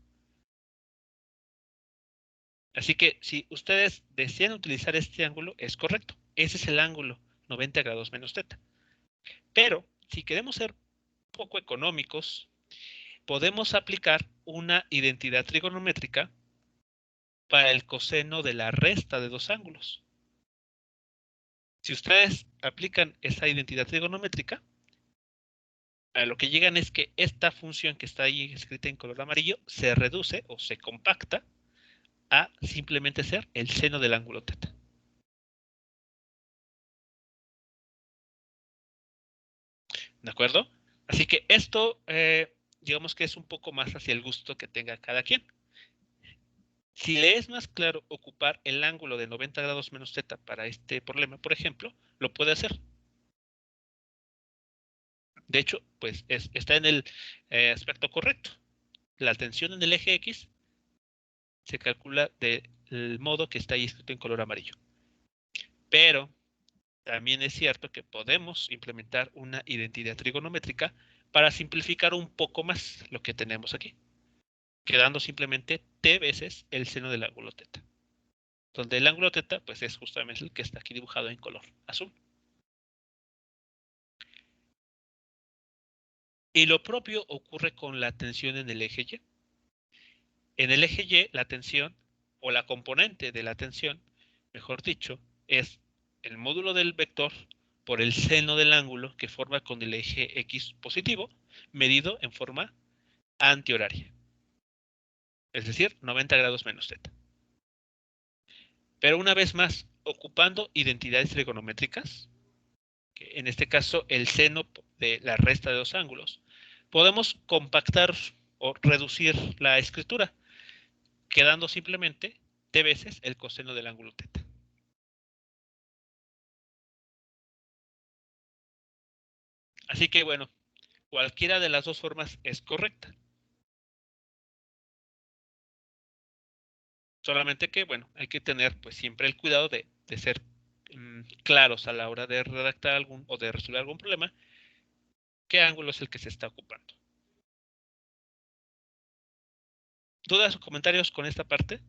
Así que si ustedes desean utilizar este ángulo, es correcto. Ese es el ángulo, 90 grados menos teta. Pero si queremos ser poco económicos, podemos aplicar una identidad trigonométrica para el coseno de la resta de dos ángulos. Si ustedes aplican esa identidad trigonométrica, a lo que llegan es que esta función que está ahí escrita en color amarillo se reduce o se compacta a simplemente ser el seno del ángulo teta. ¿De acuerdo? Así que esto, digamos que es un poco más hacia el gusto que tenga cada quien. Si le es más claro ocupar el ángulo de 90 grados menos teta para este problema, por ejemplo, lo puede hacer. De hecho, pues está en el aspecto correcto. La tensión en el eje X se calcula del modo que está ahí escrito en color amarillo. Pero también es cierto que podemos implementar una identidad trigonométrica para simplificar un poco más lo que tenemos aquí, quedando simplemente t veces el seno del ángulo teta, donde el ángulo teta pues es justamente el que está aquí dibujado en color azul. Y lo propio ocurre con la tensión en el eje Y. En el eje Y, la tensión, o la componente de la tensión, mejor dicho, es el módulo del vector por el seno del ángulo que forma con el eje X positivo, medido en forma antihoraria. Es decir, 90 grados menos teta. Pero una vez más, ocupando identidades trigonométricas, que en este caso el seno de la resta de dos ángulos, podemos compactar o reducir la escritura, quedando simplemente t veces el coseno del ángulo teta. Así que bueno, cualquiera de las dos formas es correcta. Solamente que, bueno, hay que tener pues siempre el cuidado de ser claros a la hora de redactar algún o de resolver algún problema, qué ángulo es el que se está ocupando. ¿Dudas o comentarios con esta parte?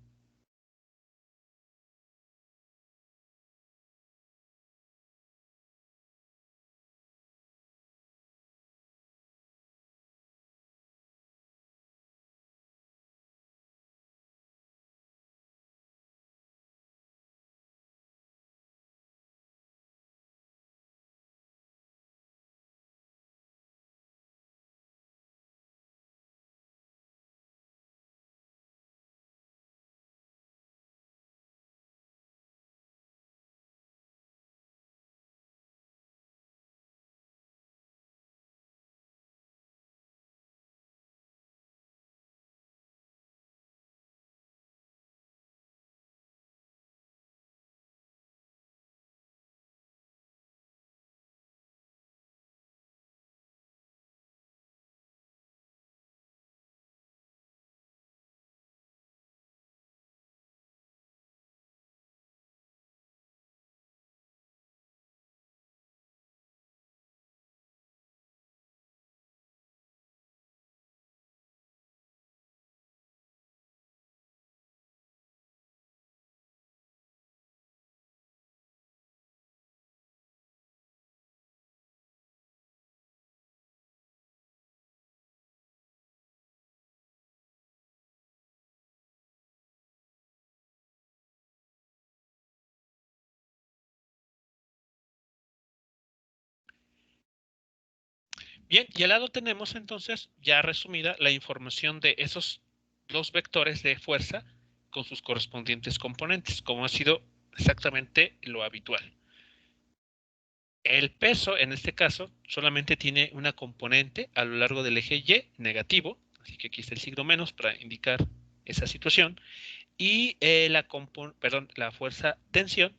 Bien, y al lado tenemos entonces ya resumida la información de esos dos vectores de fuerza con sus correspondientes componentes, como ha sido exactamente lo habitual. El peso, en este caso, solamente tiene una componente a lo largo del eje Y negativo, así que aquí está el signo menos para indicar esa situación, y la fuerza tensión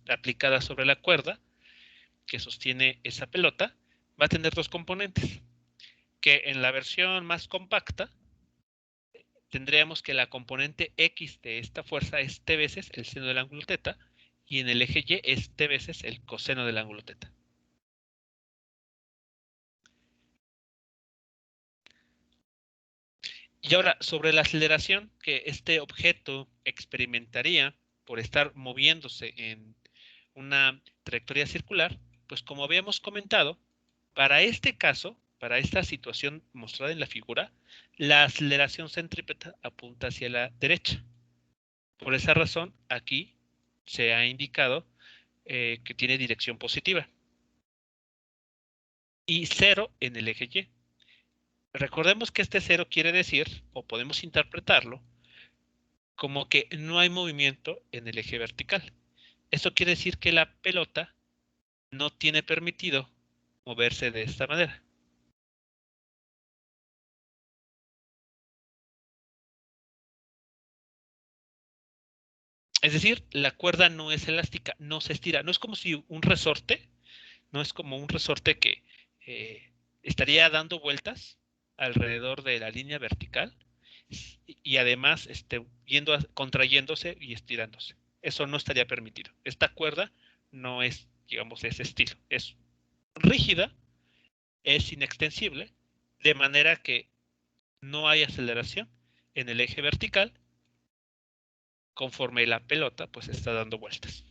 aplicada sobre la cuerda que sostiene esa pelota va a tener dos componentes, que en la versión más compacta tendríamos que la componente X de esta fuerza es T veces el seno del ángulo θ y en el eje Y es T veces el coseno del ángulo θ. Y ahora, sobre la aceleración que este objeto experimentaría por estar moviéndose en una trayectoria circular, pues como habíamos comentado, para este caso, para esta situación mostrada en la figura, la aceleración centrípeta apunta hacia la derecha. Por esa razón, aquí se ha indicado que tiene dirección positiva y cero en el eje Y. Recordemos que este cero quiere decir, o podemos interpretarlo, como que no hay movimiento en el eje vertical. Esto quiere decir que la pelota no tiene permitido moverse de esta manera. Es decir, la cuerda no es elástica, no se estira. No es como si un resorte, no es como un resorte que estaría dando vueltas alrededor de la línea vertical y además contrayéndose y estirándose. Eso no estaría permitido. Esta cuerda no es, digamos, de ese estilo. Es rígida, es inextensible, de manera que no hay aceleración en el eje vertical conforme la pelota pues está dando vueltas.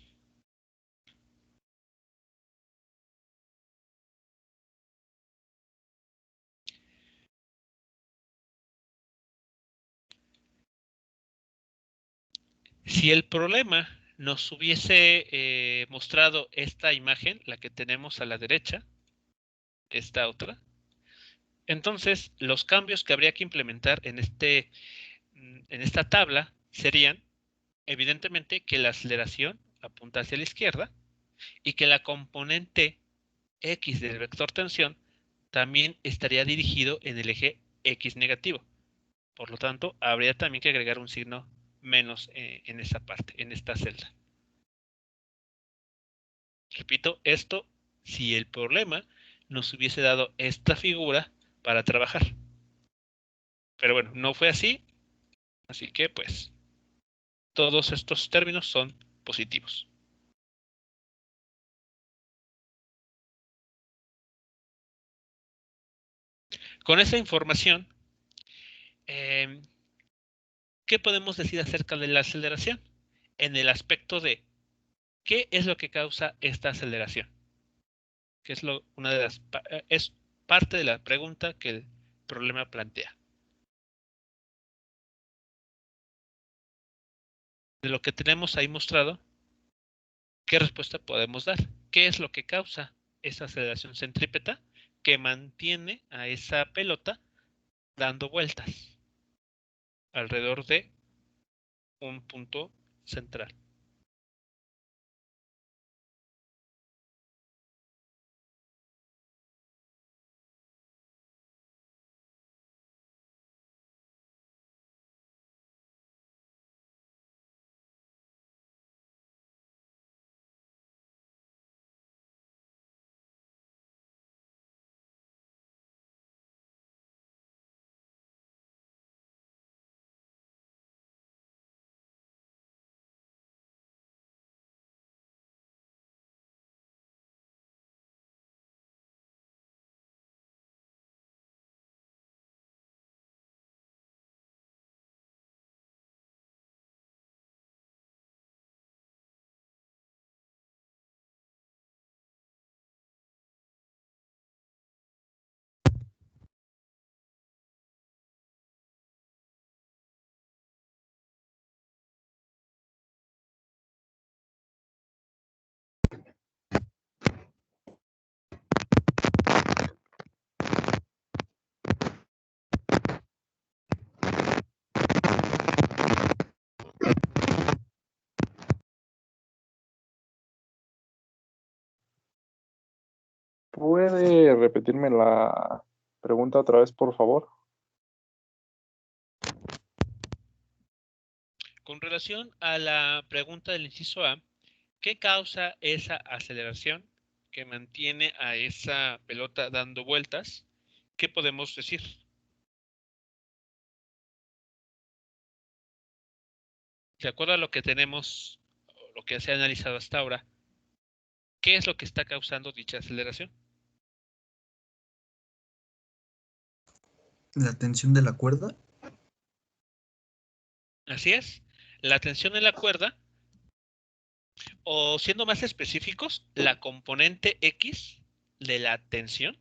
Si el problema nos hubiese mostrado esta imagen, la que tenemos a la derecha, esta otra, entonces los cambios que habría que implementar en esta tabla serían, evidentemente, que la aceleración apunta hacia la izquierda y que la componente X del vector tensión también estaría dirigido en el eje X negativo. Por lo tanto, habría también que agregar un signo menos en esa parte, en esta celda. Repito, esto si el problema nos hubiese dado esta figura para trabajar. Pero bueno, no fue así, así que pues todos estos términos son positivos. Con esa información, ¿qué podemos decir acerca de la aceleración? En el aspecto de ¿qué es lo que causa esta aceleración? Que es es parte de la pregunta que el problema plantea. De lo que tenemos ahí mostrado, ¿qué respuesta podemos dar? ¿Qué es lo que causa esa aceleración centrípeta que mantiene a esa pelota dando vueltas alrededor de un punto central? ¿Puede repetirme la pregunta otra vez, por favor? Con relación a la pregunta del inciso A, ¿qué causa esa aceleración que mantiene a esa pelota dando vueltas? ¿Qué podemos decir? De acuerdo a lo que tenemos, lo que se ha analizado hasta ahora, ¿qué es lo que está causando dicha aceleración? La tensión de la cuerda. Así es, la tensión en la cuerda, o siendo más específicos, la componente X de la tensión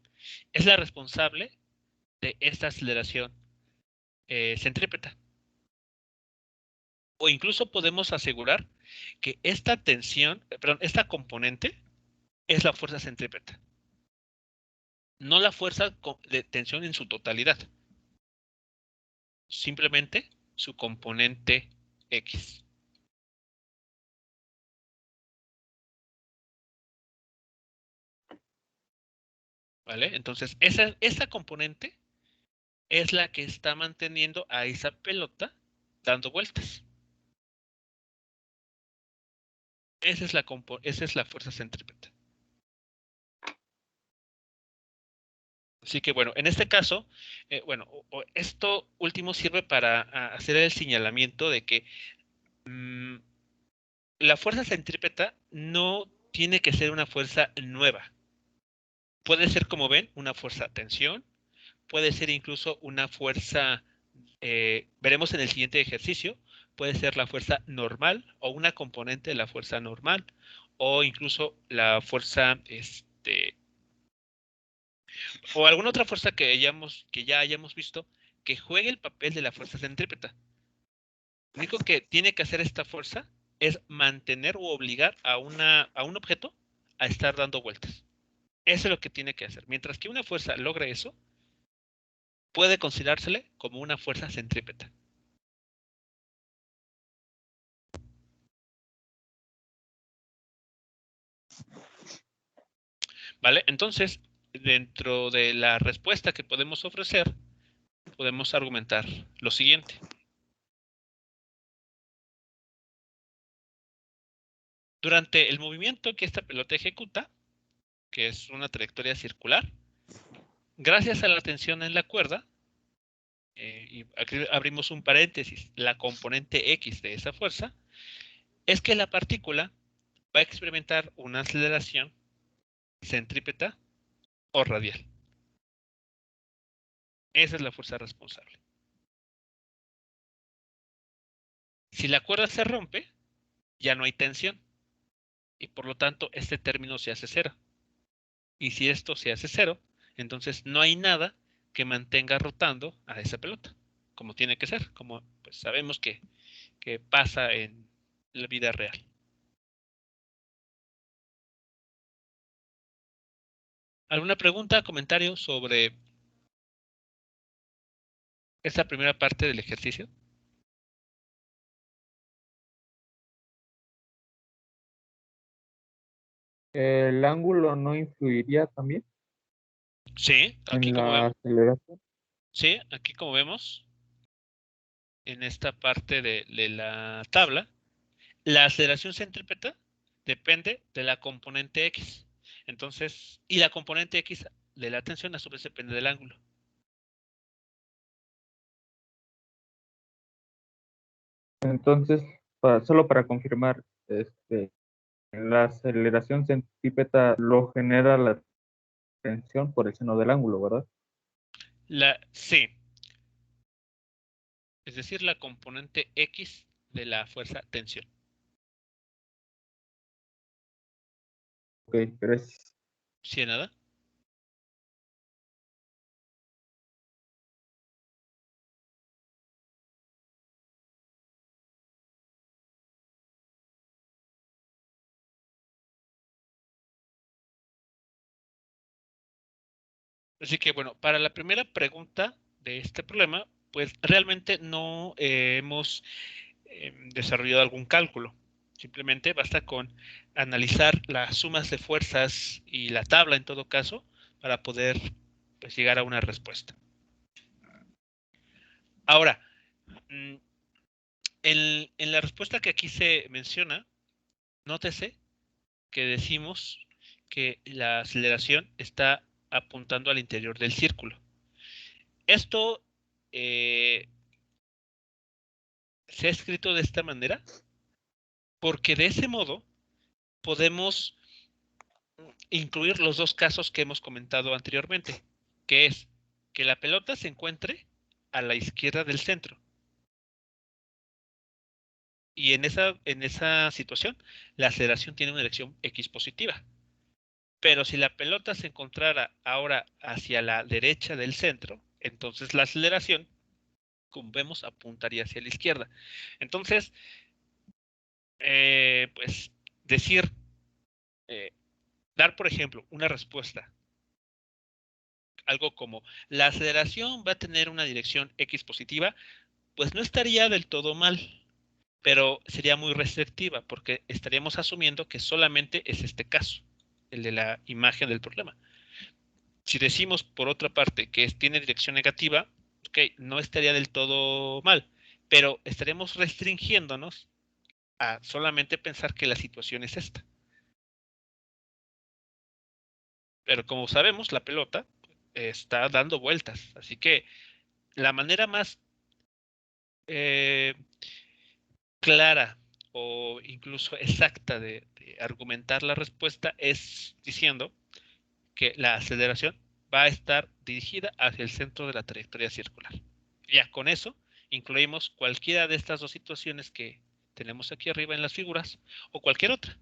es la responsable de esta aceleración centrípeta. O incluso podemos asegurar que esta tensión, perdón, esta componente es la fuerza centrípeta, no la fuerza de tensión en su totalidad, simplemente su componente X. ¿Vale? Entonces, esa componente es la que está manteniendo a esa pelota dando vueltas. Esa es la fuerza centrípeta. Así que bueno, en este caso, bueno, esto último sirve para hacer el señalamiento de que la fuerza centrípeta no tiene que ser una fuerza nueva. Puede ser, como ven, una fuerza de tensión, puede ser incluso una fuerza, veremos en el siguiente ejercicio, puede ser la fuerza normal o una componente de la fuerza normal, o incluso la fuerza, o alguna otra fuerza que ya hayamos visto que juegue el papel de la fuerza centrípeta. Lo único que tiene que hacer esta fuerza es mantener o obligar a un objeto a estar dando vueltas. Eso es lo que tiene que hacer. Mientras que una fuerza logre eso, puede considerársele como una fuerza centrípeta. ¿Vale? Entonces, dentro de la respuesta que podemos ofrecer, podemos argumentar lo siguiente. Durante el movimiento que esta pelota ejecuta, que es una trayectoria circular, gracias a la tensión en la cuerda, y aquí abrimos un paréntesis, la componente X de esa fuerza, es que la partícula va a experimentar una aceleración centrípeta o radial. Esa es la fuerza responsable. Si la cuerda se rompe, ya no hay tensión y por lo tanto este término se hace cero. Y si esto se hace cero, entonces no hay nada que mantenga rotando a esa pelota, como tiene que ser, como pues sabemos que pasa en la vida real. ¿Alguna pregunta, comentario sobre esta primera parte del ejercicio? ¿El ángulo no influiría también Sí, en la aceleración? sí, aquí como vemos, en esta parte de la tabla, la aceleración centrípeta depende de la componente X. Entonces, y la componente X de la tensión a su vez depende del ángulo. Entonces, solo para confirmar, la aceleración centrípeta lo genera la tensión por el seno del ángulo, ¿verdad? Sí, es decir, la componente X de la fuerza tensión. Ok, gracias. ¿Sí, nada? Así que bueno, para la primera pregunta de este problema, pues realmente no hemos desarrollado algún cálculo. Simplemente basta con analizar las sumas de fuerzas y la tabla en todo caso para poder pues, llegar a una respuesta. Ahora, en la respuesta que aquí se menciona, nótese que decimos que la aceleración está apuntando al interior del círculo. Esto se ha escrito de esta manera porque de ese modo podemos incluir los dos casos que hemos comentado anteriormente, que es que la pelota se encuentre a la izquierda del centro. Y en esa situación, la aceleración tiene una dirección X positiva. Pero si la pelota se encontrara ahora hacia la derecha del centro, entonces la aceleración, como vemos, apuntaría hacia la izquierda. Entonces, pues decir, dar por ejemplo una respuesta, algo como la aceleración va a tener una dirección X positiva, pues no estaría del todo mal, pero sería muy restrictiva porque estaríamos asumiendo que solamente es este caso, el de la imagen del problema. Si decimos por otra parte que tiene dirección negativa, ok, no estaría del todo mal, pero estaremos restringiéndonos a solamente pensar que la situación es esta. Pero como sabemos, la pelota está dando vueltas, así que la manera más clara o incluso exacta de argumentar la respuesta es diciendo que la aceleración va a estar dirigida hacia el centro de la trayectoria circular. Ya con eso incluimos cualquiera de estas dos situaciones que tenemos aquí arriba en las figuras o cualquier otra.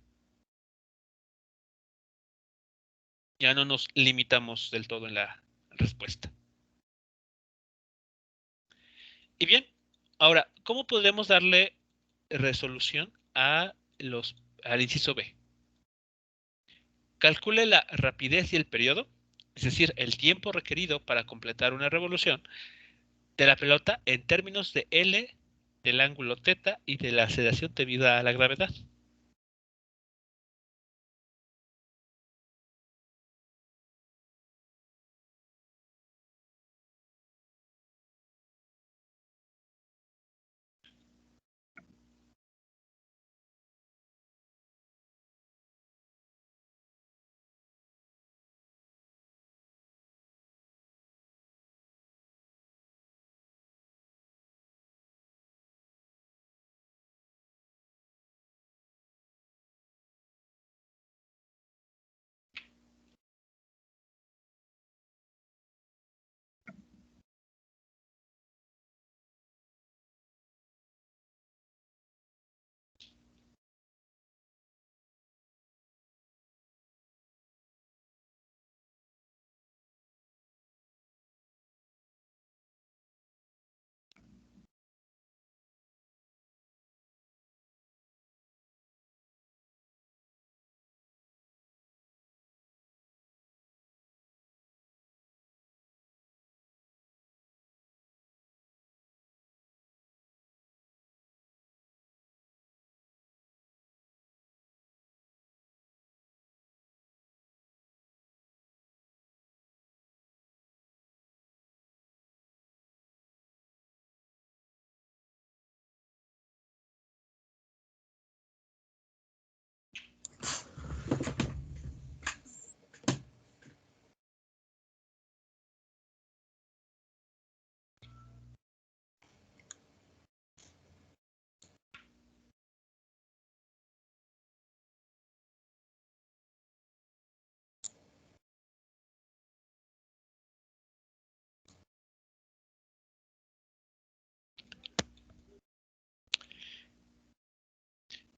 Ya no nos limitamos del todo en la respuesta. Y bien, ahora, ¿cómo podemos darle resolución al inciso B? Calcule la rapidez y el periodo, es decir, el tiempo requerido para completar una revolución de la pelota en términos de L, del ángulo θ y de la aceleración debida a la gravedad.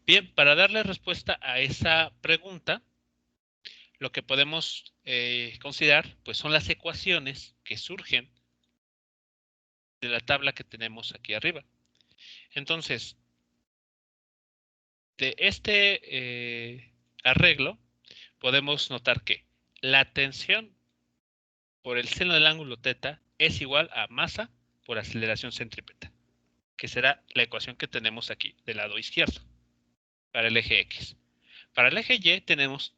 Bien, para darle respuesta a esa pregunta, lo que podemos considerar pues son las ecuaciones que surgen de la tabla que tenemos aquí arriba. Entonces, de este arreglo, podemos notar que la tensión por el seno del ángulo θ es igual a masa por aceleración centrípeta, que será la ecuación que tenemos aquí del lado izquierdo, para el eje X. Para el eje Y tenemos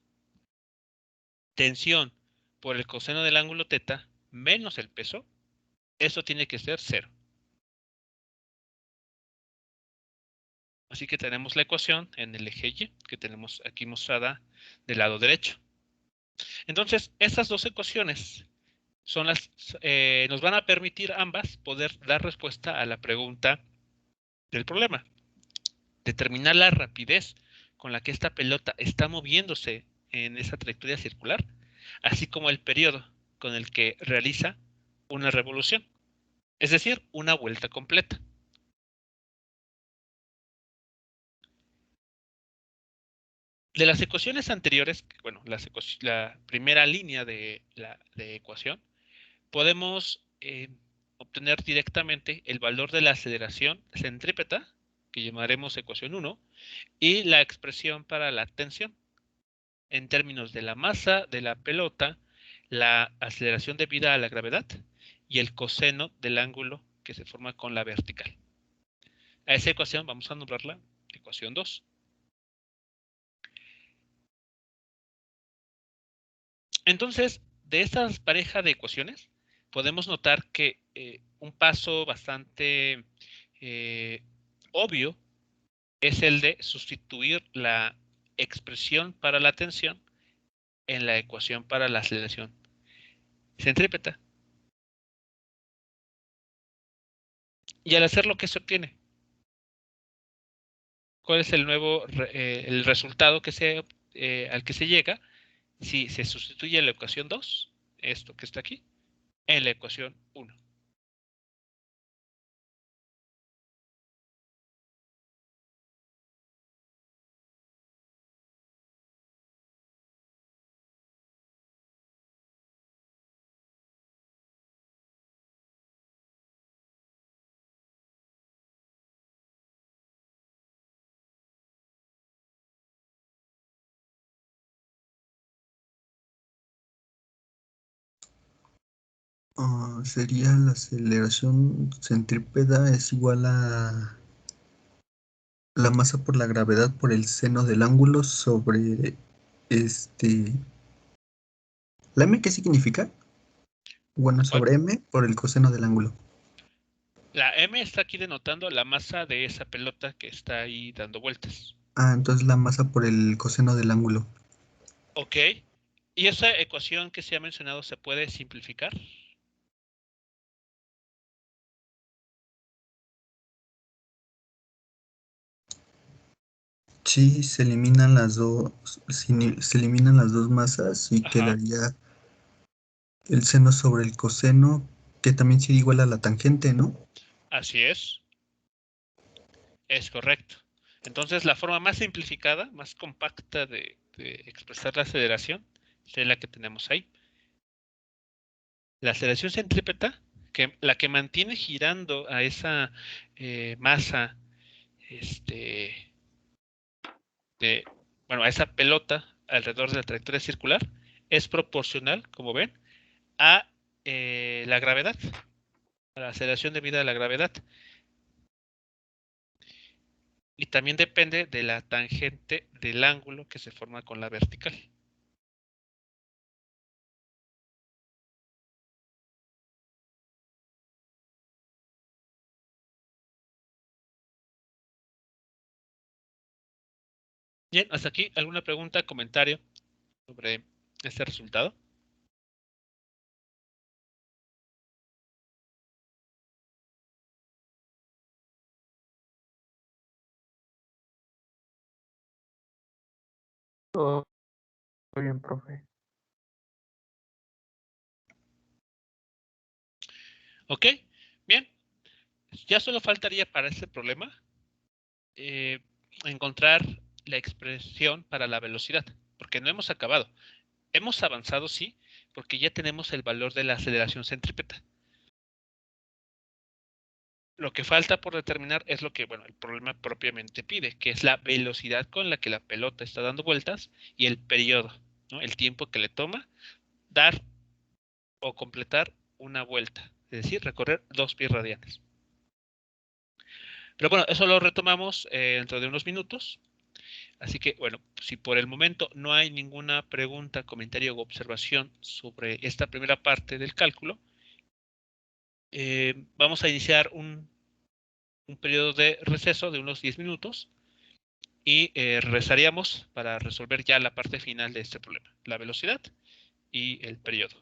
tensión por el coseno del ángulo θ menos el peso. Eso tiene que ser 0. Así que tenemos la ecuación en el eje Y, que tenemos aquí mostrada del lado derecho. Entonces, estas dos ecuaciones son nos van a permitir ambas poder dar respuesta a la pregunta del problema. Determinar la rapidez con la que esta pelota está moviéndose en esa trayectoria circular, así como el periodo con el que realiza una revolución, es decir, una vuelta completa. De las ecuaciones anteriores, bueno, la primera línea de ecuación, podemos obtener directamente el valor de la aceleración centrípeta, que llamaremos ecuación 1, y la expresión para la tensión, en términos de la masa de la pelota, la aceleración debida a la gravedad y el coseno del ángulo que se forma con la vertical. A esa ecuación vamos a nombrarla ecuación 2. Entonces, de esta pareja de ecuaciones, podemos notar que un paso bastante obvio es el de sustituir la expresión para la tensión en la ecuación para la aceleración centrípeta. Y al hacerlo, ¿qué se obtiene? ¿Cuál es el nuevo el resultado que al que se llega si se sustituye la ecuación 2, esto que está aquí, en la ecuación 1? Sería la aceleración centrípeta es igual a la masa por la gravedad por el seno del ángulo sobre este. ¿La m qué significa? Bueno, ¿Cuál? sobre m por el coseno del ángulo. La M está aquí denotando la masa de esa pelota que está ahí dando vueltas. Entonces la masa por el coseno del ángulo. Ok. ¿Y esa ecuación que se ha mencionado se puede simplificar? Sí, se eliminan las dos, se eliminan las dos masas y Ajá, quedaría el seno sobre el coseno, que también sería igual a la tangente, ¿no? así es correcto. Entonces, la forma más simplificada, más compacta de expresar la aceleración es la que tenemos ahí. La aceleración centrípeta, la que mantiene girando a esa masa, a esa pelota alrededor de la trayectoria circular, es proporcional, como ven, a la gravedad, a la aceleración debida a la gravedad. Y también depende de la tangente del ángulo que se forma con la vertical. Bien, hasta aquí, ¿alguna pregunta, comentario sobre este resultado? Todo bien, profe. Ok, bien. Ya solo faltaría para este problema encontrar la expresión para la velocidad, porque no hemos acabado. Hemos avanzado, sí, porque ya tenemos el valor de la aceleración centrípeta. Lo que falta por determinar es lo que, bueno, el problema propiamente pide, que es la velocidad con la que la pelota está dando vueltas y el periodo, ¿no? El tiempo que le toma dar o completar una vuelta, es decir, recorrer 2 pi radianes. Pero bueno, eso lo retomamos dentro de unos minutos. Así que, bueno, si por el momento no hay ninguna pregunta, comentario o observación sobre esta primera parte del cálculo, vamos a iniciar un periodo de receso de unos 10 minutos y regresaríamos para resolver ya la parte final de este problema, la velocidad y el periodo.